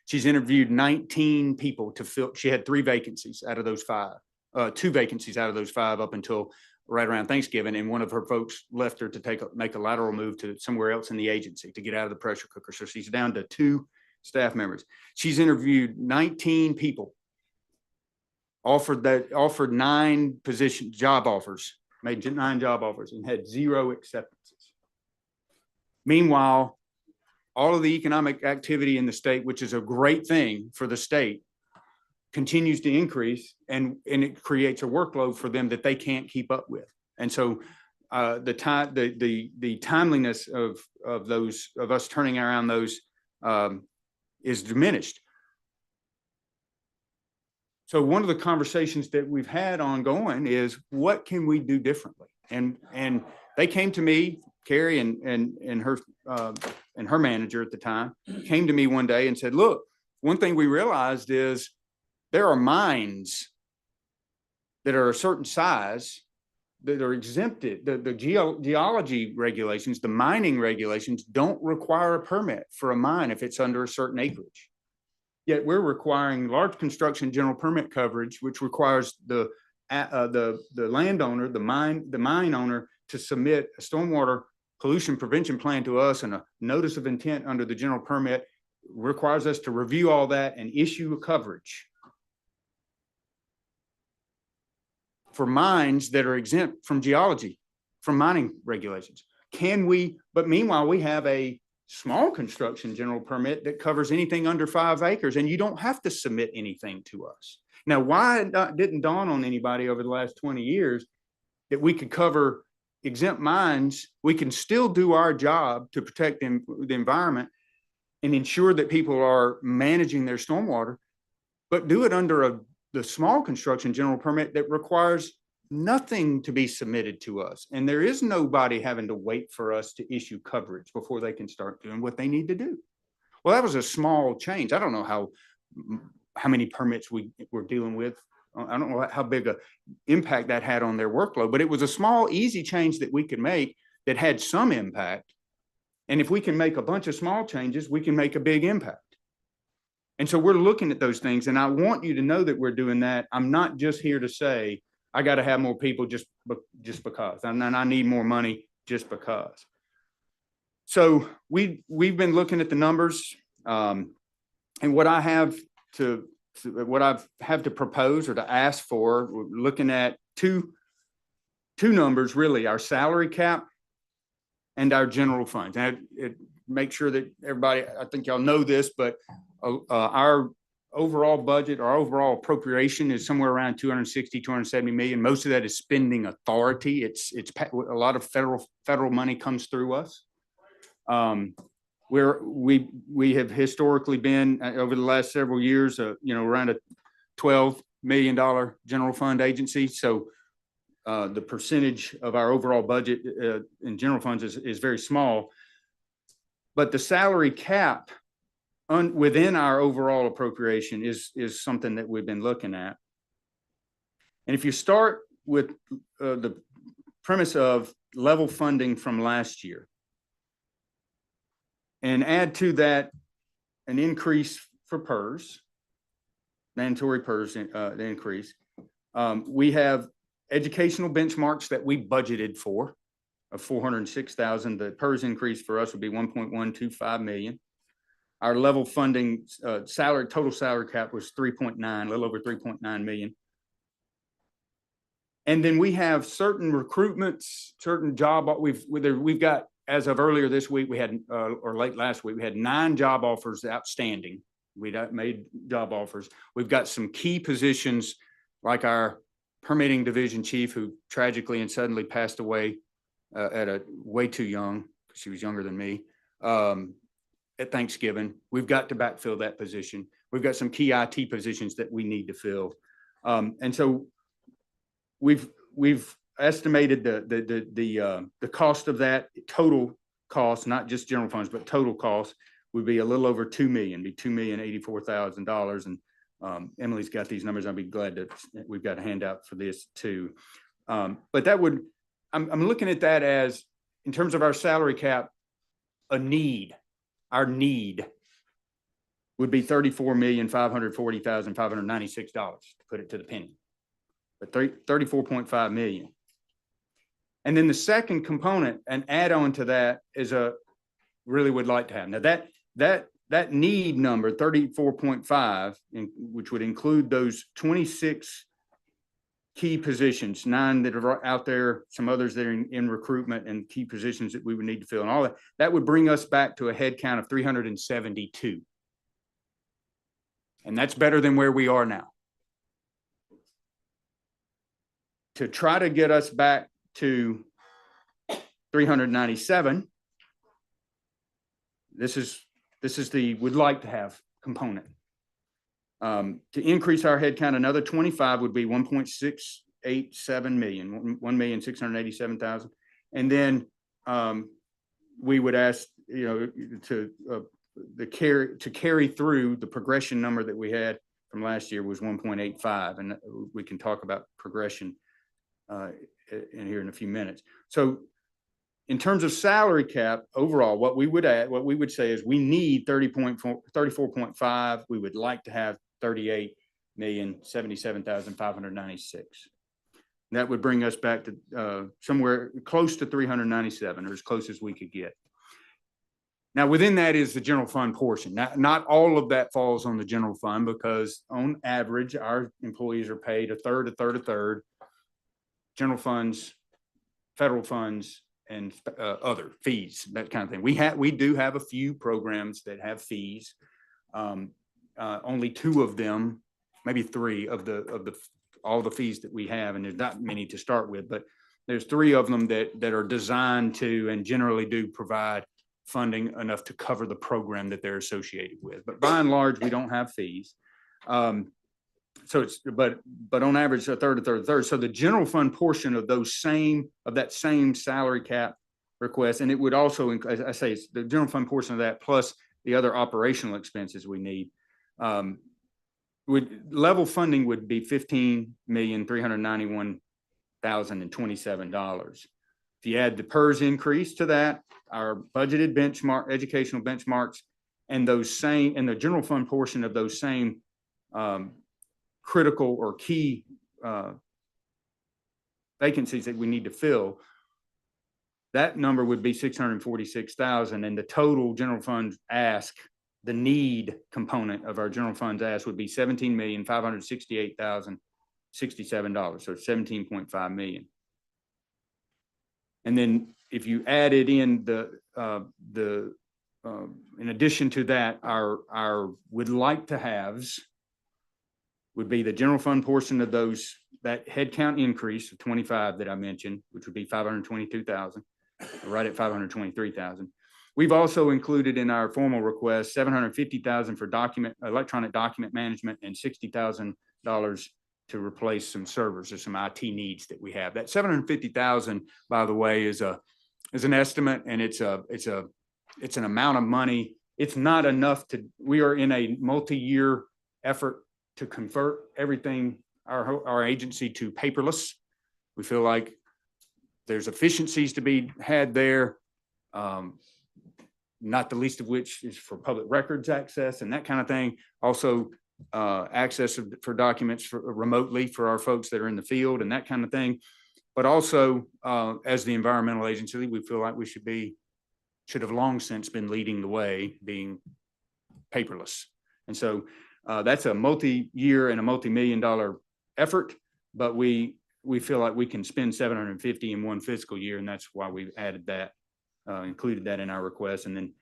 She's interviewed 19 people to fill. She had 3 vacancies out of those 5, 2 vacancies out of those 5 up until right around Thanksgiving. And one of her folks left her to make a lateral move to somewhere else in the agency to get out of the pressure cooker. So she's down to 2 staff members. She's interviewed 19 people, offered 9 job offers, made 9 job offers and had 0 acceptances. Meanwhile, all of the economic activity in the state, which is a great thing for the state, continues to increase and it creates a workload for them that they can't keep up with. And so the timeliness of us turning around those is diminished. So one of the conversations that we've had ongoing is what can we do differently? And they came to me, Carrie and her manager at the time came to me one day and said, look, one thing we realized is there are mines that are a certain size that are exempted. The geology regulations, the mining regulations don't require a permit for a mine if it's under a certain acreage. Yet we're requiring large construction general permit coverage, which requires the landowner, the mine owner to submit a stormwater pollution prevention plan to us and a notice of intent under the general permit, requires us to review all that and issue a coverage for mines that are exempt from geology, from mining regulations. But meanwhile, we have a small construction general permit that covers anything under 5 acres, and you don't have to submit anything to us. Now, why it didn't dawn on anybody over the last 20 years that we could cover exempt mines, we can still do our job to protect the environment and ensure that people are managing their stormwater, but do it under the small construction general permit that requires nothing to be submitted to us. And there is nobody having to wait for us to issue coverage before they can start doing what they need to do. Well, that was a small change. I don't know how many permits we were dealing with. I don't know how big a impact that had on their workload, but it was a small, easy change that we could make that had some impact. And if we can make a bunch of small changes, we can make a big impact. And so we're looking at those things, and I want you to know that we're doing that. I'm not just here to say, I got to have more people just because, and I need more money just because. So we've been looking at the numbers, and what I have to propose or to ask for, we're looking at two numbers really: our salary cap and our general funds. And make sure that everybody, I think y'all know this, but our overall budget, our overall appropriation is somewhere around 260, 270 million. Most of that is spending authority. It's a lot of federal money comes through us. Where we have historically been over the last several years, around a $12 million general fund agency. So the percentage of our overall budget in general funds is very small, but the salary cap within our overall appropriation is something that we've been looking at. And if you start with the premise of level funding from last year and add to that an increase for PERS, mandatory PERS, the increase, we have educational benchmarks that we budgeted for of 406,000. The PERS increase for us would be 1.125 million. Our level funding total salary cap was 3.9, a little over 3.9 million. And then we have certain recruitments, certain job, we've got, as of earlier this week, we had, or late last week, we had 9 job offers outstanding. We made job offers. We've got some key positions like our permitting division chief, who tragically and suddenly passed away at a way too young, because she was younger than me, at Thanksgiving. We've got to backfill that position. We've got some key IT positions that we need to fill. And so we've estimated the cost of that, total cost, not just general funds, but total cost would be a little over $2 million, be $2,084,000. And Emily's got these numbers. I'll be glad that we've got a handout for this too. But that would, I'm looking at that as, in terms of our salary cap, our need would be $34,540,596, to put it to the penny, but 34.5 million. And then the second component, an add-on to that, is really would like to have. Now that need number, 34.5, which would include those 26 key positions, 9 that are out there, some others that are in recruitment, and key positions that we would need to fill, and all that would bring us back to a head count of 372. And that's better than where we are now. To try to get us back to 397, this is the would like to have component. To increase our head count another 25 would be 1.687 million, 1,687,000. And then we would ask, to carry through the progression number that we had from last year was 1.85, and we can talk about progression in here in a few minutes. So In terms of salary cap overall, what we would add, what we would say is we need 34.5. We would like to have 38,077,596. That would bring us back to somewhere close to 397, or as close as we could get. Now, within that is the general fund portion. Not all of that falls on the general fund, because on average, our employees are paid a third, a third, a third. General funds, federal funds, and other fees, that kind of thing. We do have a few programs that have fees. Only 2 of them, maybe 3 of all the fees that we have, and there's not many to start with, but there's 3 of them that are designed to and generally do provide funding enough to cover the program that they're associated with. But by and large, we don't have fees. So it's, but on average, a third, a third, a third. So the general fund portion of that same salary cap request, and it would also, as I say, it's the general fund portion of that plus the other operational expenses we need. Level funding would be $15,391,027. If you add the PERS increase to that, our budgeted educational benchmarks, and the general fund portion of those same critical or key vacancies that we need to fill, that number would be 646,000, and the total general fund ask, the need component of our general funds ask, would be $17,568,067, so $17.5 million. And then if you added in in addition to that, our would like to haves would be the general fund portion of that headcount increase of 25 that I mentioned, which would be 522,000, right at 523,000. We've also included in our formal request $750,000 for electronic document management, and $60,000 to replace some servers or some IT needs that we have. That $750,000, by the way, is an estimate, and it's an amount of money. It's not enough we are in a multi-year effort to convert everything, our agency, to paperless. We feel like there's efficiencies to be had there, not the least of which is for public records access and that kind of thing. Also, access for documents remotely for our folks that are in the field and that kind of thing. But also, as the environmental agency, we feel like we should have long since been leading the way, being paperless. And so that's a multi-year and a multi-million-dollar effort, but we feel like we can spend 750 in one fiscal year, and that's why we've added that, included that in our request. And then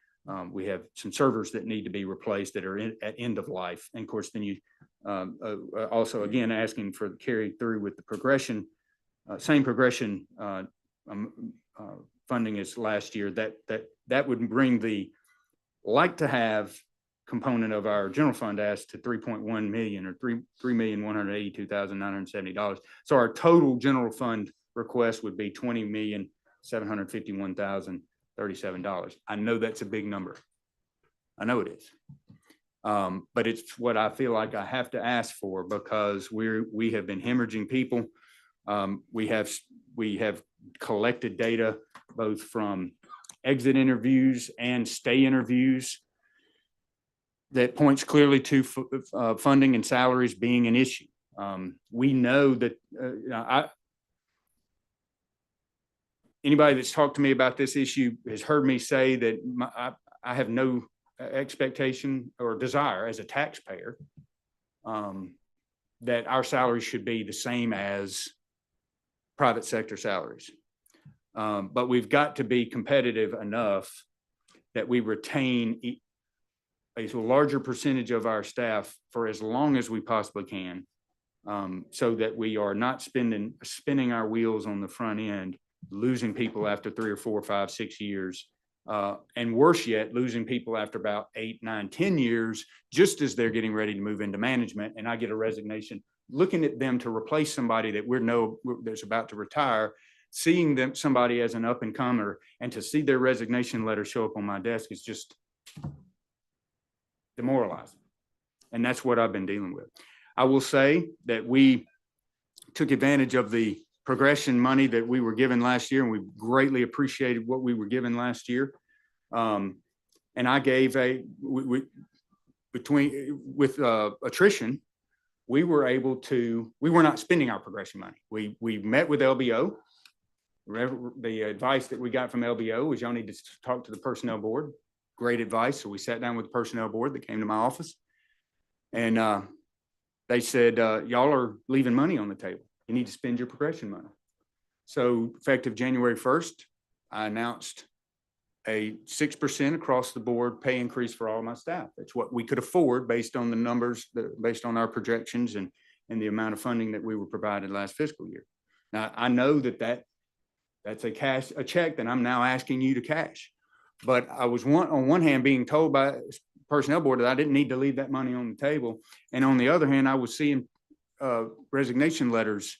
we have some servers that need to be replaced that are at end of life. And of course, then you also, again, asking for the carry through with the progression, same progression funding as last year. That would bring the like to have component of our general fund ask to 3.1 million, or $3,182,970. So our total general fund request would be $20,751,037. I know that's a big number. I know it is. But it's what I feel like I have to ask for, because we have been hemorrhaging people. We have collected data both from exit interviews and stay interviews that points clearly to funding and salaries being an issue. We know that anybody that's talked to me about this issue has heard me say that I have no expectation or desire as a taxpayer that our salaries should be the same as private sector salaries. But we've got to be competitive enough that we retain a larger percentage of our staff for as long as we possibly can, so that we are not spinning our wheels on the front end, losing people after 3 or 4, 5, 6 years, and worse yet, losing people after about 8, 9, 10 years, just as they're getting ready to move into management, and I get a resignation. Looking at them to replace somebody that that's about to retire, seeing somebody as an up and comer, and to see their resignation letter show up on my desk is just demoralizing. And that's what I've been dealing with. I will say that we took advantage of the progression money that we were given last year, and we greatly appreciated what we were given last year. And I gave with attrition, we were not spending our progression money. We met with LBO. The advice that we got from LBO was y'all need to talk to the personnel board. Great advice. So we sat down with the personnel board that came to my office, and they said, y'all are leaving money on the table. You need to spend your progression money. So effective January 1st, I announced a 6% across the board pay increase for all of my staff. That's what we could afford based on the numbers, based on our projections and the amount of funding that we were provided last fiscal year. Now, I know that's a check that I'm now asking you to cash. But I was on one hand being told by personnel board that I didn't need to leave that money on the table. And on the other hand, I was seeing resignation letters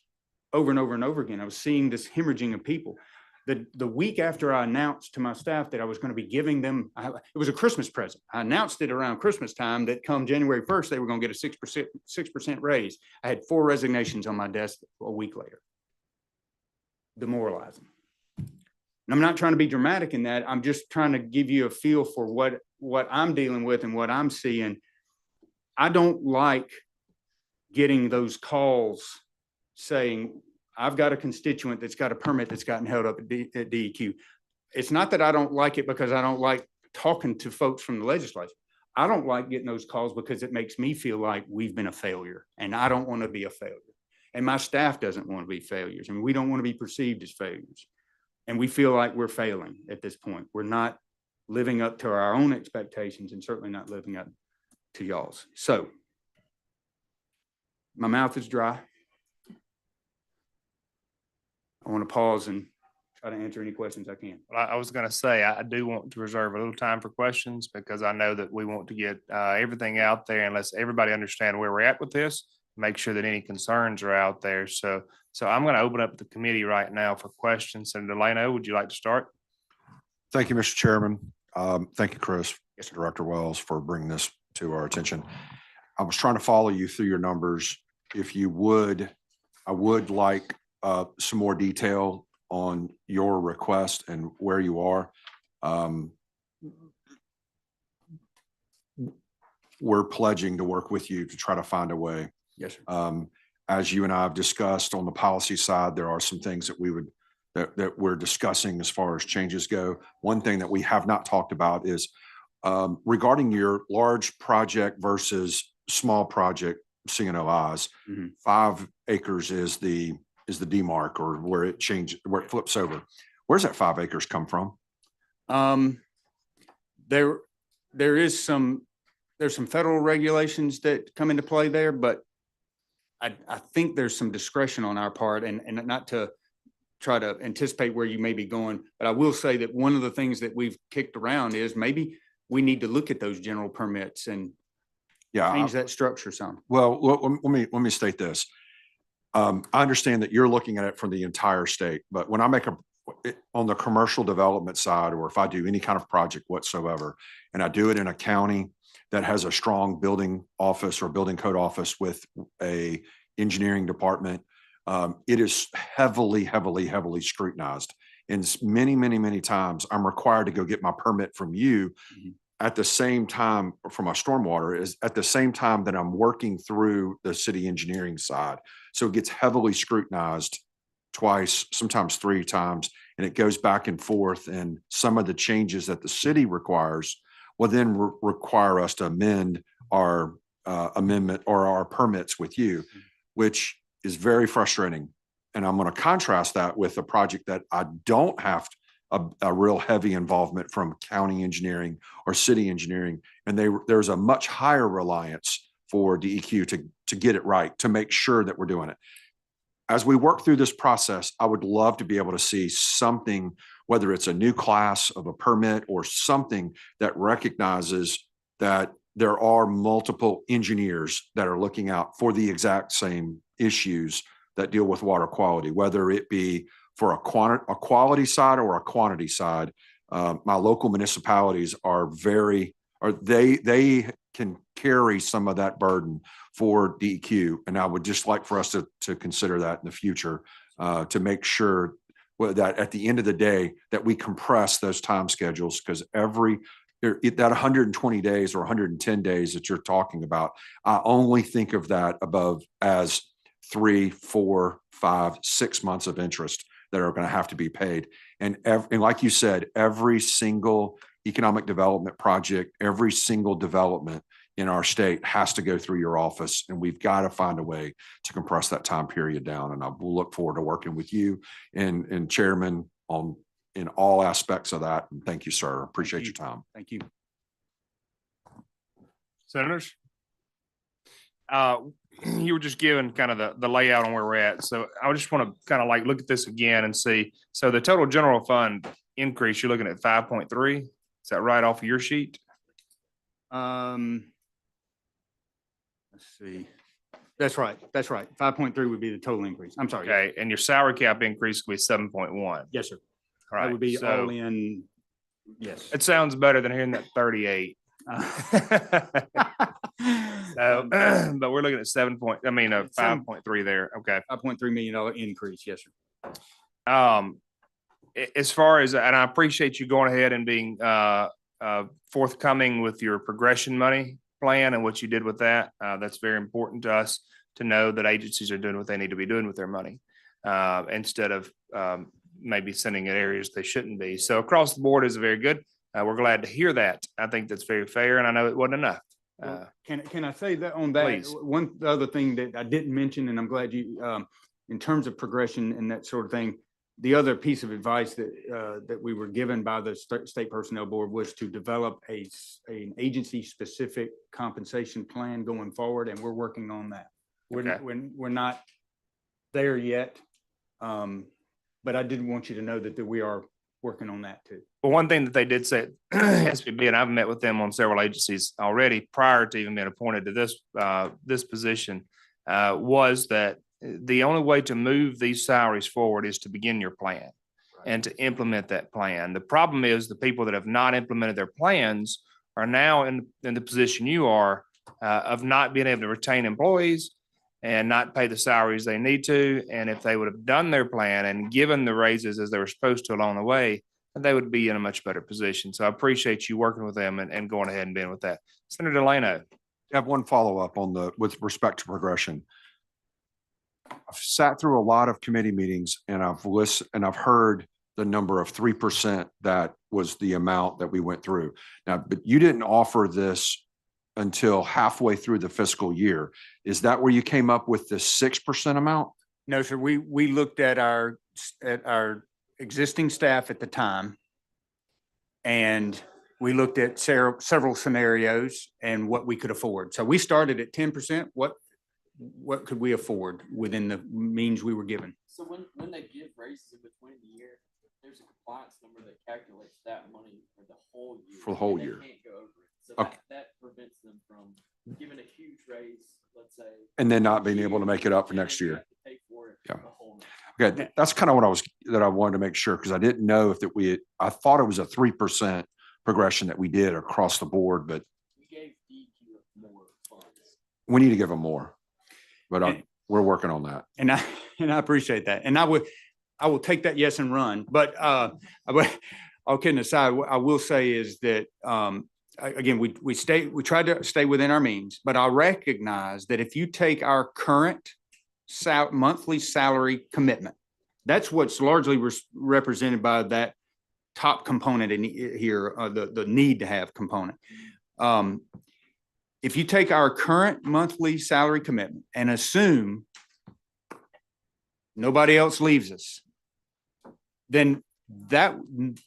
over and over and over again. I was seeing this hemorrhaging of people. The week after I announced to my staff that I was going to be giving them, it was a Christmas present. I announced it around Christmas time that come January 1st, they were going to get a 6% raise. I had 4 resignations on my desk a week later. Demoralizing. And I'm not trying to be dramatic in that. I'm just trying to give you a feel for what I'm dealing with and what I'm seeing. I don't like getting those calls saying, I've got a constituent that's got a permit that's gotten held up at DEQ. It's not that I don't like it because I don't like talking to folks from the legislature. I don't like getting those calls because it makes me feel like we've been a failure, and I don't want to be a failure. And my staff doesn't want to be failures. I mean, we don't want to be perceived as failures. And we feel like we're failing at this point. We're not living up to our own expectations and certainly not living up to y'all's. So my mouth is dry. I want to pause and try to answer any questions I can. Well, I was going to say, I do want to reserve a little time for questions because I know that we want to get everything out there and let everybody understand where we're at with this, make sure that any concerns are out there. So I'm going to open up the committee right now for questions. And Delano, would you like to start? Thank you, Mr. Chairman. Thank you, Chris, Director Wells, for bringing this to our attention. I was trying to follow you through your numbers. If you would, I would like some more detail on your request and where you are. We're pledging to work with you to try to find a way. Yes, sir. As you and I have discussed on the policy side, there are some things that we're discussing as far as changes go. One thing that we have not talked about is regarding your large project versus small project CNOIs. 5 acres is the demarc, or where it changes, where it flips over. Where's that 5 acres come from? There's some federal regulations that come into play there, but I think there's some discretion on our part, and not to try to anticipate where you may be going, but I will say that one of the things that we've kicked around is maybe we need to look at those general permits and change that structure some. Well, let me state this. I understand that you're looking at it from the entire state, but when I make on the commercial development side, or if I do any kind of project whatsoever, and I do it in a county that has a strong building office or building code office with a engineering department, it is heavily scrutinized. And many times I'm required to go get my permit from you at the same time, for my stormwater, is at the same time that I'm working through the city engineering side. So it gets heavily scrutinized twice, sometimes 3 times, and it goes back and forth. And some of the changes that the city requires will then require us to amend our amendment or our permits with you, which is very frustrating. And I'm going to contrast that with a project that I don't have a real heavy involvement from county engineering or city engineering. And there's a much higher reliance for DEQ to get it right, to make sure that we're doing it. As we work through this process, I would love to be able to see something, whether it's a new class of a permit or something that recognizes that there are multiple engineers that are looking out for the exact same issues that deal with water quality, whether it be for a quality side or a quantity side. My local municipalities they can carry some of that burden for DEQ. And I would just like for us to consider that in the future. to make sure that at the end of the day, that we compress those time schedules, because that 120 days or 110 days that you're talking about, I only think of that above as 3, 4, 5, 6 months of interest that are going to have to be paid. And like you said, every single economic development project, every single development in our state has to go through your office, and we've got to find a way to compress that time period down. And I will look forward to working with you and Chairman in all aspects of that. And thank you, sir. Appreciate your time. Thank you. Senators? You were just given kind of the layout on where we're at. So I just want to kind of like look at this again and see. So the total general fund increase, you're looking at 5.3. Is that right off of your sheet? Let's see. That's right. That's right. 5.3 would be the total increase. I'm sorry. Okay. And your salary cap increase will be 7.1. Yes, sir. All right. That would be so all in. Yes. it sounds better than hearing that 38. So, but we're looking at 5.3 there. Okay. $5.3 million increase. Yes, sir. As far as, and I appreciate you going ahead and being forthcoming with your progression money plan and what you did with that. That's very important to us to know that agencies are doing what they need to be doing with their money, instead of maybe sending it areas they shouldn't be. So across the board is very good. We're glad to hear that. I think that's very fair, and I know it wasn't enough. Can I say that on that? Please. One other thing that I didn't mention, and I'm glad you, in terms of progression and that sort of thing, the other piece of advice that we were given by the state personnel board was to develop an agency specific compensation plan going forward, and we're working on that. We're not there yet, but I did want you to know that we are working on that too. Well, one thing that they did say at SBB, and I've met with them on several agencies already prior to even being appointed to this position, was that the only way to move these salaries forward is to begin your plan and to implement that plan. The problem is the people that have not implemented their plans are now in the position you are, of not being able to retain employees and not pay the salaries they need to. And if they would have done their plan and given the raises as they were supposed to along the way, they would be in a much better position. So I appreciate you working with them and going ahead and being with that. Senator Delano. I have one follow-up with respect to progression. I've sat through a lot of committee meetings, and I've listened and I've heard the number of 3% that was the amount that we went through. Now, but you didn't offer this until halfway through the fiscal year. Is that where you came up with the 6% amount? No, sir. We looked at our existing staff at the time, and we looked at several scenarios and what we could afford. So we started at 10%. What could we afford within the means we were given? So when they give raises in between the year, there's a compliance number that calculates that money for the whole year. For the whole and they year. Can't go over it. So Okay. that prevents them from giving a huge raise, let's say. And then not being able to make it up for next year. Pay for it Yeah. the whole year. Okay, that's kind of what I wanted to make sure, because I didn't know if I thought it was a 3% progression that we did across the board, but We gave DQ more funds. we need to give them more. But we're working on that. And I appreciate that. And I will take that yes and run. But all kidding aside, what I will say is that again, we try to stay within our means, but I recognize that if you take our current monthly salary commitment, that's what's largely represented by that top component in here, the need to have component. If you take our current monthly salary commitment and assume nobody else leaves us, then that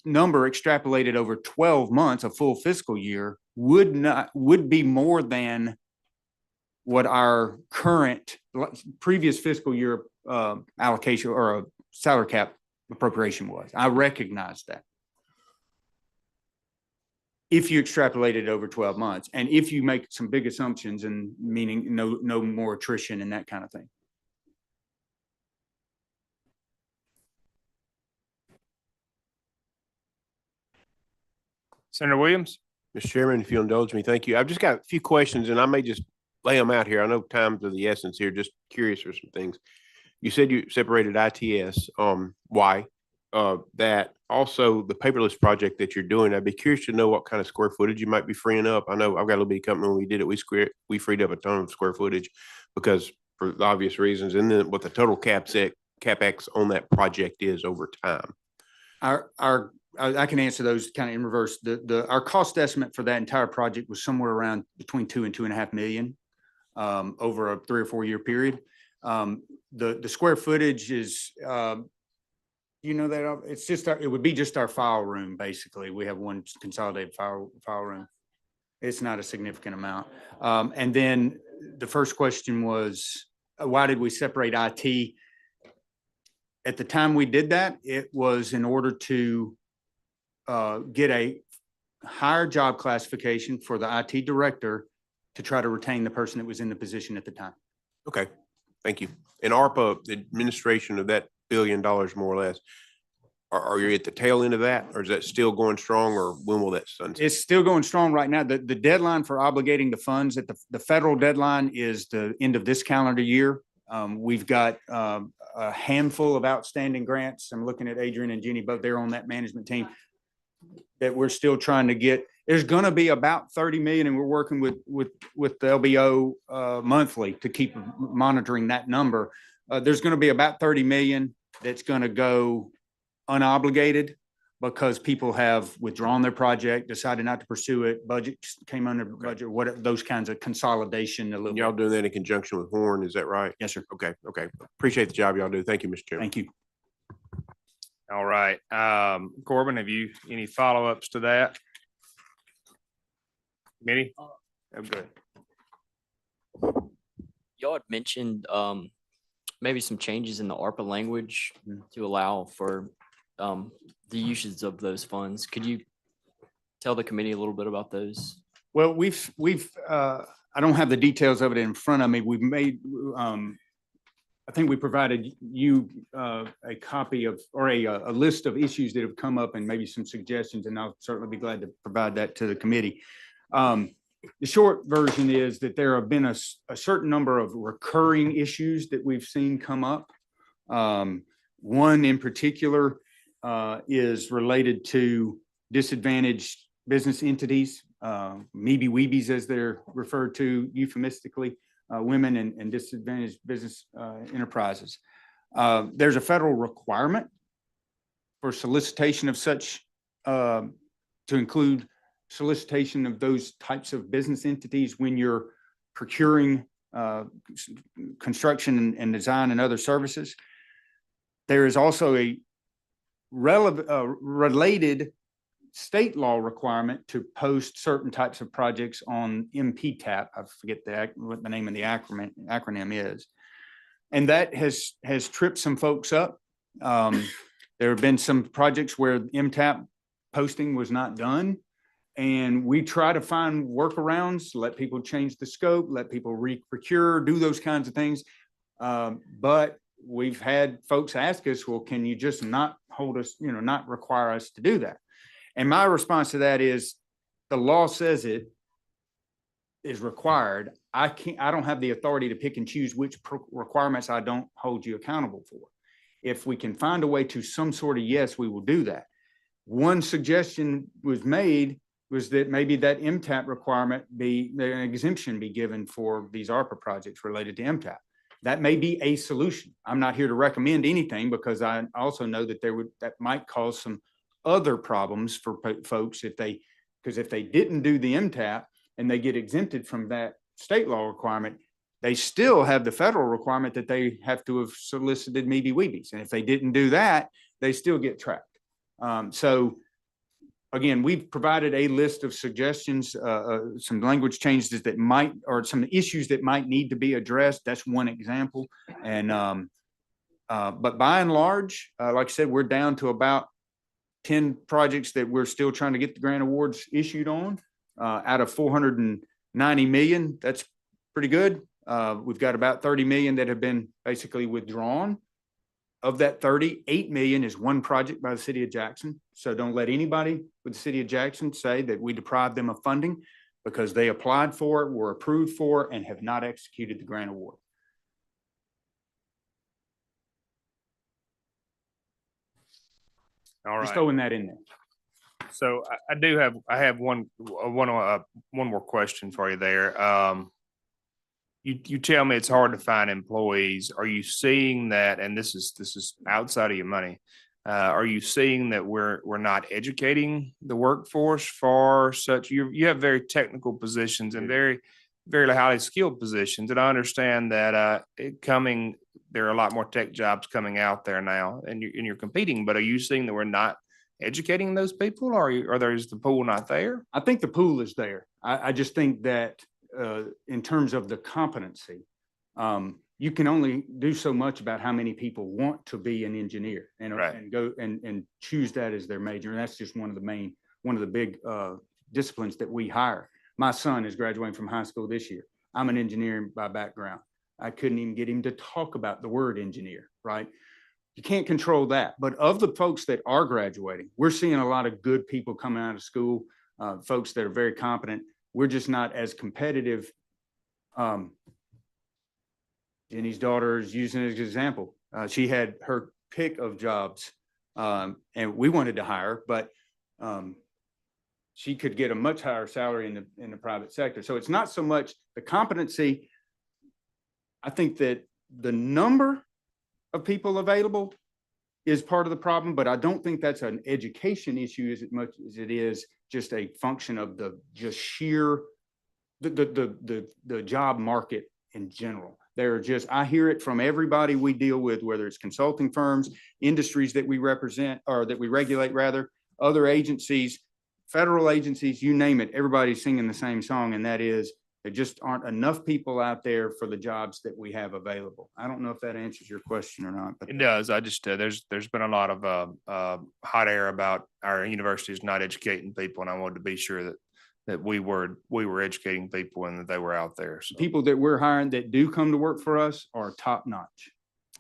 number extrapolated over 12 months, a full fiscal year, would be more than what our current previous fiscal year allocation or a salary cap appropriation was. I recognize that. If you extrapolate it over 12 months, and if you make some big assumptions, and meaning no more attrition and that kind of thing. Senator Williams. Mr. Chairman, if you'll indulge me, thank you. I've just got a few questions, and I may just lay them out here. I know time's of the essence here, just curious for some things. you said you separated ITS. Why? That also the paperless project that you're doing, I'd be curious to know what kind of square footage you might be freeing up. I know I've got a little bit of company when we did it, we freed up a ton of square footage because for the obvious reasons, and then what the total CapEx on that project is over time. I can answer those kind of in reverse. Our cost estimate for that entire project was somewhere around between 2 and 2.5 million over a 3 or 4 year period. The square footage is, that it's just, it would be just our file room, basically. We have one consolidated file room. It's not a significant amount. And then the first question was, why did we separate IT? At the time we did that, it was in order to get a higher job classification for the IT director to try to retain the person that was in the position at the time. Okay, thank you. And ARPA, the administration of that $1 billion more or less, are you at the tail end of that, or is that still going strong, or when will that sunset? It's still going strong right now. The deadline for obligating the funds at the federal deadline is the end of this calendar year. We've got a handful of outstanding grants. I'm looking at Adrian and Jenny, both they're on that management team that we're still trying to get. There's going to be about 30 million, and we're working with the LBO monthly to keep monitoring that number. There's going to be about 30 million that's going to go unobligated because people have withdrawn their project, decided not to pursue it, budget came under budget, what those kinds of consolidation. Y'all doing that in conjunction with Horn, is that right? Yes, sir. Okay. Appreciate the job y'all do. Thank you, Mr. Chairman. Thank you. All right. Corbin, have you any follow-ups to that? Minnie? Oh, good. Y'all had mentioned maybe some changes in the ARPA language to allow for the usage of those funds. Could you tell the committee a little bit about those? Well, we've I don't have the details of it in front of me. We've made I think we provided you a copy of, or a list of issues that have come up and maybe some suggestions, and I'll certainly be glad to provide that to the committee. The short version is that there have been a certain number of recurring issues that we've seen come up. One in particular is related to disadvantaged business entities, maybe-weebies as they're referred to euphemistically, women and disadvantaged business enterprises. There's a federal requirement for solicitation of such, to include solicitation of those types of business entities when you're procuring construction and design and other services. There is also a related state law requirement to post certain types of projects on MPTAP. I forget what the name of the acronym is. And that has tripped some folks up. There have been some projects where MTAP posting was not done. And we try to find workarounds, let people change the scope, let people re-procure, do those kinds of things. But we've had folks ask us, well, can you just not hold us, not require us to do that? And my response to that is the law says it is required. I don't have the authority to pick and choose which requirements I don't hold you accountable for. If we can find a way to some sort of yes, we will do that. One suggestion was made was that maybe that MTAP requirement an exemption be given for these ARPA projects related to MTAP. That may be a solution. I'm not here to recommend anything because I also know that that might cause some other problems for folks because if they didn't do the MTAP and they get exempted from that state law requirement, they still have the federal requirement that they have to have solicited maybe-weebies. And if they didn't do that, they still get tracked. So again, we've provided a list of suggestions, some language changes that might, or some issues that might need to be addressed. That's one example. And, but by and large, like I said, we're down to about 10 projects that we're still trying to get the grant awards issued on out of 490 million. That's pretty good. We've got about 30 million that have been basically withdrawn. Of that 38 million is one project by the city of Jackson. So don't let anybody with the city of Jackson say that we deprived them of funding because they applied for it, were approved for it, and have not executed the grant award. All Just right. throwing that in there. So I have one more question for you there. You tell me it's hard to find employees. Are you seeing that, and this is outside of your money, are you seeing that we're not educating the workforce for such, you have very technical positions and very highly skilled positions, and I understand that there are a lot more tech jobs coming out there now, and you're competing, but are you seeing that we're not educating those people, or is the pool not there? I think the pool is there. I just think that in terms of the competency, you can only do so much about how many people want to be an engineer and go and choose that as their major. And that's just one of the big disciplines that we hire. My son is graduating from high school this year. I'm an engineer by background. I couldn't even get him to talk about the word engineer, right? You can't control that. But of the folks that are graduating, we're seeing a lot of good people coming out of school, folks that are very competent. We're just not as competitive. Jenny's daughter is using it as an example. She had her pick of jobs, and we wanted to hire, but she could get a much higher salary in the private sector. So it's not so much the competency. I think that the number of people available is part of the problem, but I don't think that's an education issue as much as it is just a function of the job market in general. I hear it from everybody we deal with, whether it's consulting firms, industries that we represent, or that we regulate rather, other agencies, federal agencies, you name it, everybody's singing the same song, and that is there just aren't enough people out there for the jobs that we have available. I don't know if that answers your question or not. But It does. I just, there's been a lot of hot air about our universities not educating people, and I wanted to be sure that we were educating people and that they were out there. So people that we're hiring that do come to work for us are top notch.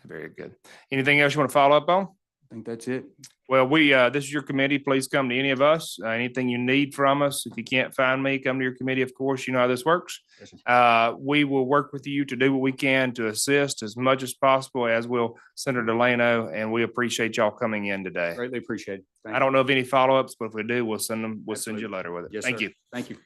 very good. Anything else you want to follow up on? I think that's it. Well, this is your committee. Please come to any of us. Anything you need from us. If you can't find me, come to your committee. Of course, you know how this works. We will work with you to do what we can to assist as much as possible, as will Senator Delano, and we appreciate y'all coming in today. Greatly appreciate it. I don't know of any follow-ups, but if we do, we'll send you a letter with it. Yes, Thank sir. you. Thank you.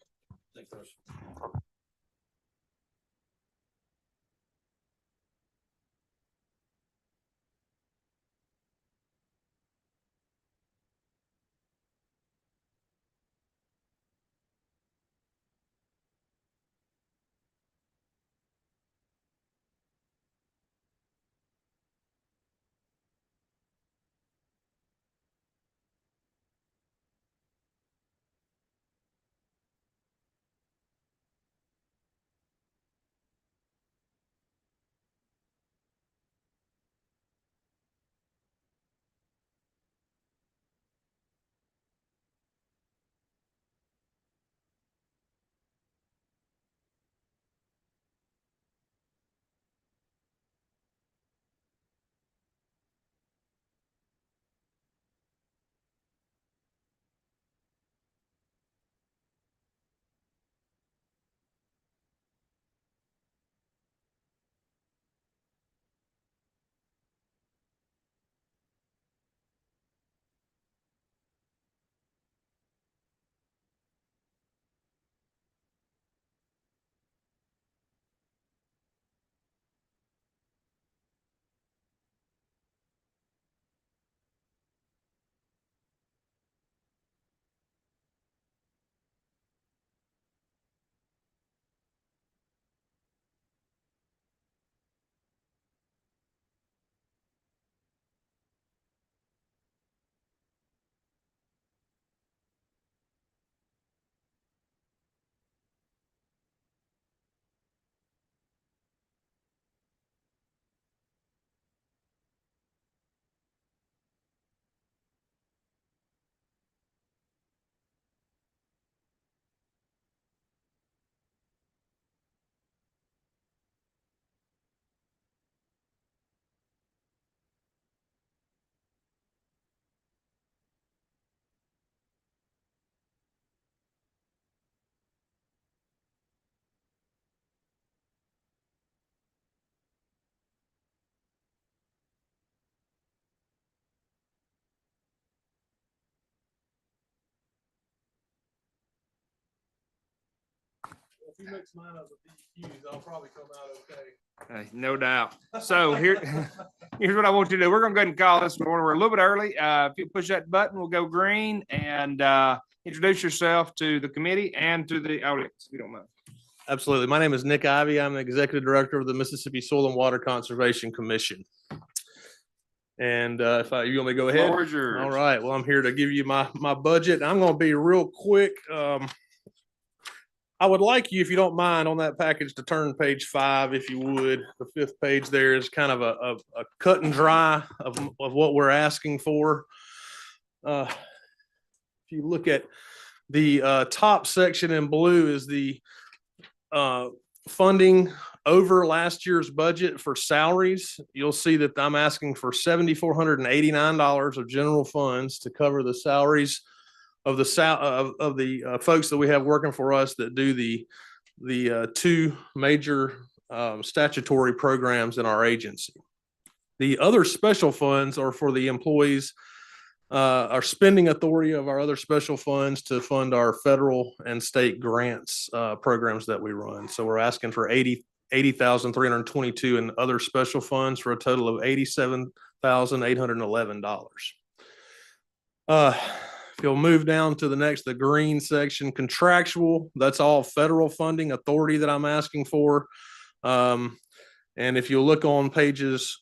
you mix mine up with DQs, I'll probably come out okay. No doubt. So here's what I want you to do. We're gonna go ahead and call this one. We're a little bit early. If you push that button, we'll go green, and introduce yourself to the committee and to the audience, if you don't mind. Absolutely. My name is Nick Ivy. I'm the Executive Director of the Mississippi Soil and Water Conservation Commission. And you want me to go ahead? Floor is yours. All right. Well, I'm here to give you my budget. I'm going to be real quick. I would like you, if you don't mind, on that package to turn page 5, if you would. The 5th page there is kind of a cut and dry of what we're asking for. If you look at the top section in blue is the funding over last year's budget for salaries. You'll see that I'm asking for $7,489 of general funds to cover the salaries of the folks that we have working for us that do the 2 major statutory programs in our agency. The other special funds are for the employees, our spending authority of our other special funds to fund our federal and state grants programs that we run. So we're asking for $80,322 in other special funds for a total of $87,811. If you'll move down to the green section, contractual, that's all federal funding authority that I'm asking for. And if you look on pages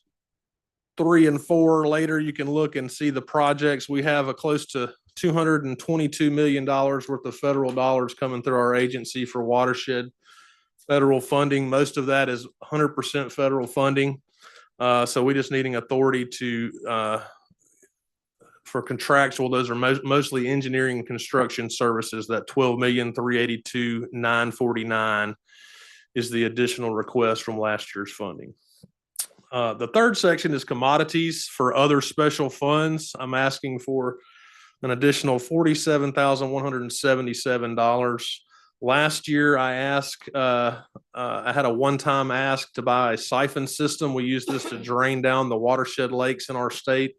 3 and 4 later, you can look and see the projects. We have a close to $222 million worth of federal dollars coming through our agency for watershed federal funding. Most of that is 100% federal funding. So we just needing authority to for contractual. Those are mostly engineering and construction services. That $12,382,949 is the additional request from last year's funding. The 3rd section is commodities for other special funds. I'm asking for an additional $47,177. Last year, I asked, I had a one-time ask to buy a siphon system. We use this to drain down the watershed lakes in our state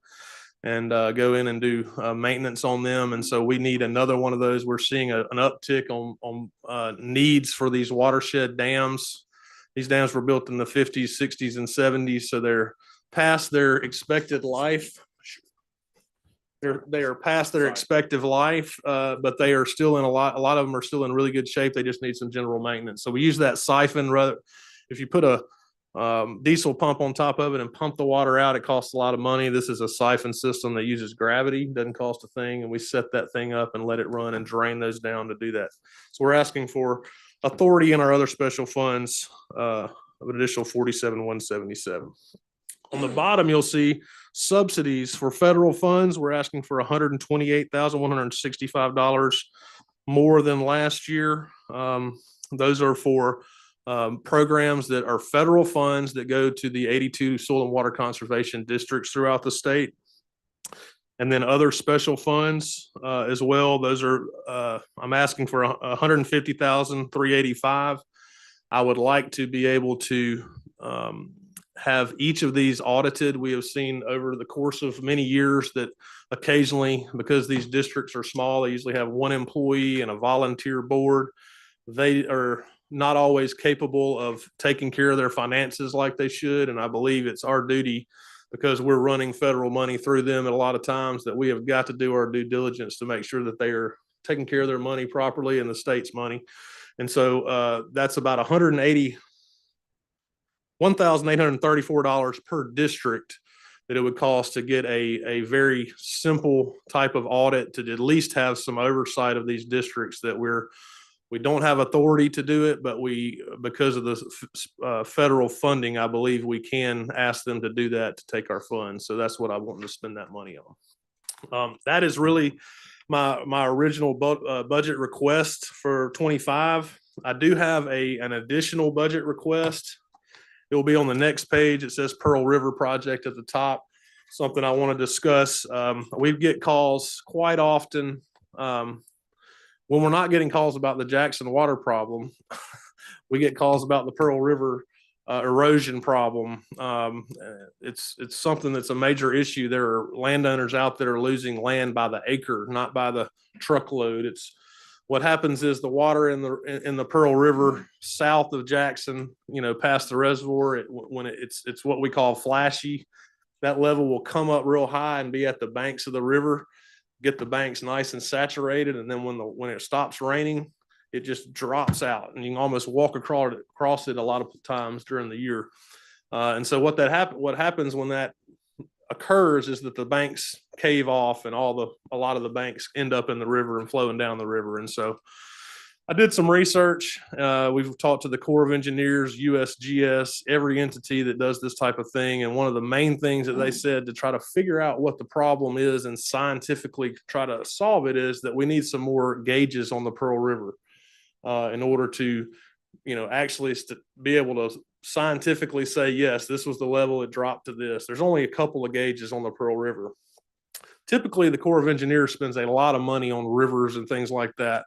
and go in and do maintenance on them. And so we need another one of those. We're seeing an uptick on needs for these watershed dams. These dams were built in the 50s, 60s, and 70s, so they're past their expected life. They are past their expected life, but they are still in a lot of them are still in really good shape. They just need some general maintenance. So we use that siphon. If you put a diesel pump on top of it and pump the water out, it costs a lot of money. This is a siphon system that uses gravity, doesn't cost a thing, and we set that thing up and let it run and drain those down to do that. So we're asking for authority in our other special funds of an additional $47,177. On the bottom, you'll see subsidies for federal funds. We're asking for $128,165 more than last year. Those are for programs that are federal funds that go to the 82 soil and water conservation districts throughout the state. And then other special funds as well. Those are, I'm asking for $150,385. I would like to be able to have each of these audited. We have seen over the course of many years that occasionally, because these districts are small, they usually have 1 employee and a volunteer board. They are not always capable of taking care of their finances like they should. And I believe it's our duty, because we're running federal money through them at a lot of times, that we have got to do our due diligence to make sure that they are taking care of their money properly and the state's money. And so that's about $1,834 per district that it would cost to get a very simple type of audit to at least have some oversight of these districts that we don't have authority to do it, but because of the federal funding, I believe we can ask them to do that to take our funds. So that's what I want to spend that money on. That is really my original budget request for 25. I do have an additional budget request. It will be on the next page. It says Pearl River Project at the top. Something I want to discuss. We get calls quite often. When we're not getting calls about the Jackson water problem, we get calls about the Pearl River erosion problem. It's something that's a major issue. There are landowners out there losing land by the acre, not by the truckload. It's what happens is the water in the Pearl River south of Jackson, past the reservoir, it's what we call flashy. That level will come up real high and be at the banks of the river, get the banks nice and saturated, and then when it stops raining, it just drops out, and you can almost walk across it a lot of times during the year. And so what happens when that occurs is that the banks cave off, and a lot of the banks end up in the river and flowing down the river. And so I did some research. We've talked to the Corps of Engineers, USGS, every entity that does this type of thing. And one of the main things that they said to try to figure out what the problem is and scientifically try to solve it is that we need some more gauges on the Pearl River in order to, actually be able to scientifically say, yes, this was the level it dropped to this. There's only a couple of gauges on the Pearl River. Typically, the Corps of Engineers spends a lot of money on rivers and things like that.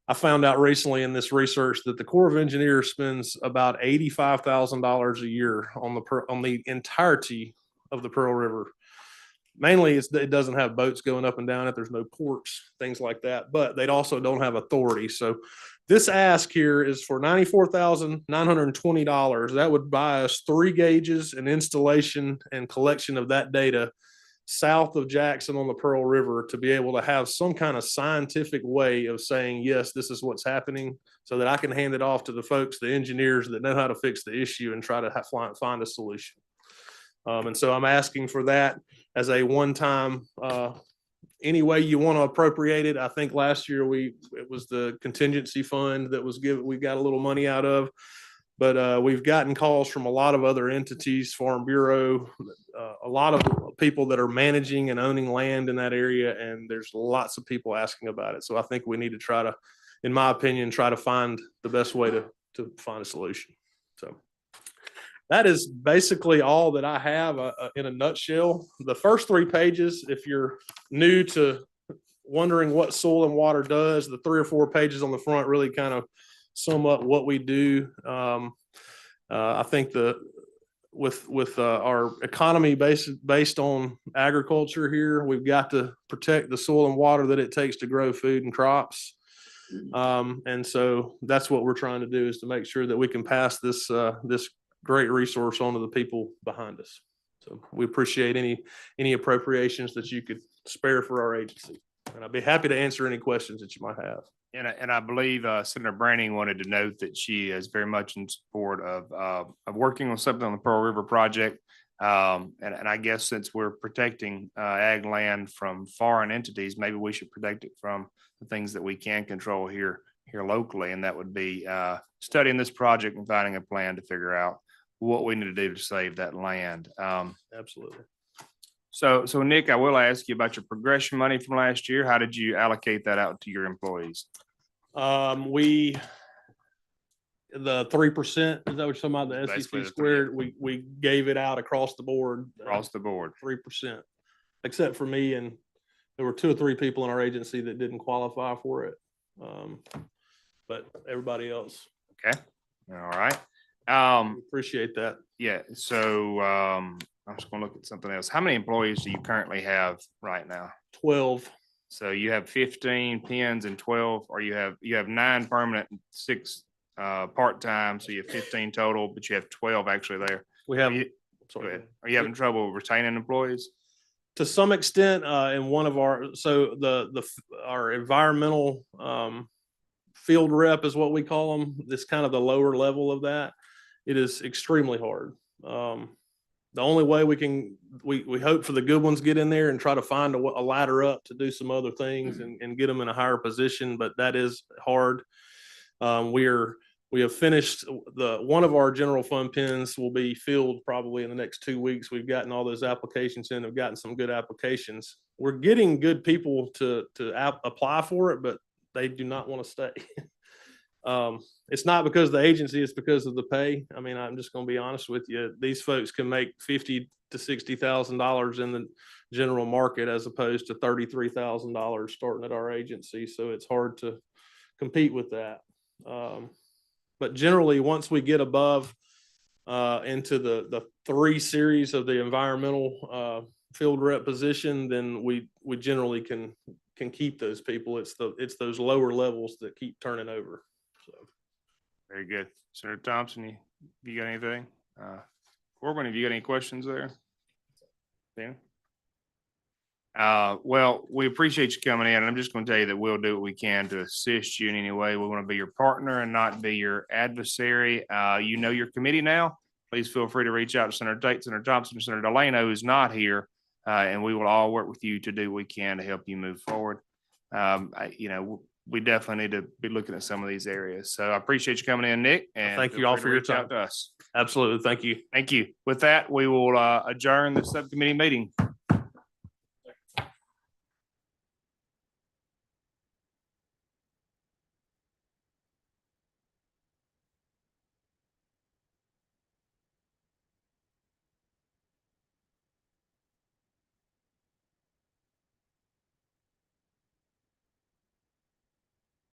I found out recently in this research that the Corps of Engineers spends about $85,000 a year on the entirety of the Pearl River. Mainly, it doesn't have boats going up and down it. There's no ports, things like that. But they also don't have authority. So this ask here is for $94,920. That would buy us 3 gauges and installation and collection of that data south of Jackson on the Pearl River to be able to have some kind of scientific way of saying, yes, this is what's happening, so that I can hand it off to the folks, the engineers that know how to fix the issue and try to find a solution. And so I'm asking for that as a one-time, any way you want to appropriate it. I think last year it was the contingency fund that we got a little money out of, but we've gotten calls from a lot of other entities, Farm Bureau, a lot of people that are managing and owning land in that area, and there's lots of people asking about it. So I think we need to try to, in my opinion, try to find the best way to find a solution. So that is basically all that I have in a nutshell. The first 3 pages, if you're new to wondering what soil and water does, the 3 or 4 pages on the front really kind of sum up what we do. I think with our economy based on agriculture here, we've got to protect the soil and water that it takes to grow food and crops. And so that's what we're trying to do, is to make sure that we can pass this great resource on to the people behind us. So we appreciate any appropriations that you could spare for our agency. And I'd be happy to answer any questions that you might have. And I believe Senator Branning wanted to note that she is very much in support of working on something on the Pearl River project. And I guess since we're protecting ag land from foreign entities, maybe we should protect it from the things that we can control here locally. And that would be studying this project and finding a plan to figure out what we need to do to save that land. Absolutely. So Nick, I will ask you about your progression money from last year. How did you allocate that out to your employees? The 3%, is that what you're talking about? The Basically SEC the 3. squared, we gave it out across the board. Across the board. 3%, except for me, and there were 2 or 3 people in our agency that didn't qualify for it. But everybody else. Okay. All right. Appreciate that. Yeah. So I'm just going to look at something else. How many employees do you currently have right now? 12. So you have 15 pins and 12, or you have 9 permanent and 6 part-time. So you have 15 total, but you have 12 actually there. We have. Go ahead. Are you having trouble retaining employees? To some extent, in one of our, so our environmental field rep is what we call them. This kind of the lower level of that. It is extremely hard. The only way we hope for the good ones get in there and try to find a ladder up to do some other things and get them in a higher position, but that is hard. We have finished one of our general fund pins will be filled probably in the next 2 weeks. We've gotten all those applications in. We've gotten some good applications. We're getting good people to apply for it, but they do not want to stay. It's not because of the agency, it's because of the pay. I mean, I'm just going to be honest with you. These folks can make $50,000 to $60,000 in the general market as opposed to $33,000 starting at our agency. So it's hard to compete with that. But generally, once we get above into the 3 series of the environmental field rep position, then we generally can keep those people. It's those lower levels that keep turning over. So. Very good. Senator Thompson, you got anything? Corbin, have you got any questions there? Dan? Well, we appreciate you coming in. I'm just going to tell you that we'll do what we can to assist you in any way. We want to be your partner and not be your adversary. You know your committee now. Please feel free to reach out to Senator Tate, Senator Thompson, Senator Delano, who's not here, and we will all work with you to do what we can to help you move forward. We definitely need to be looking at some of these areas. So I appreciate you coming in, Nick. And Thank feel you all free for to your reach out time. to us. Absolutely. Thank you. Thank you. With that, we will adjourn the subcommittee meeting.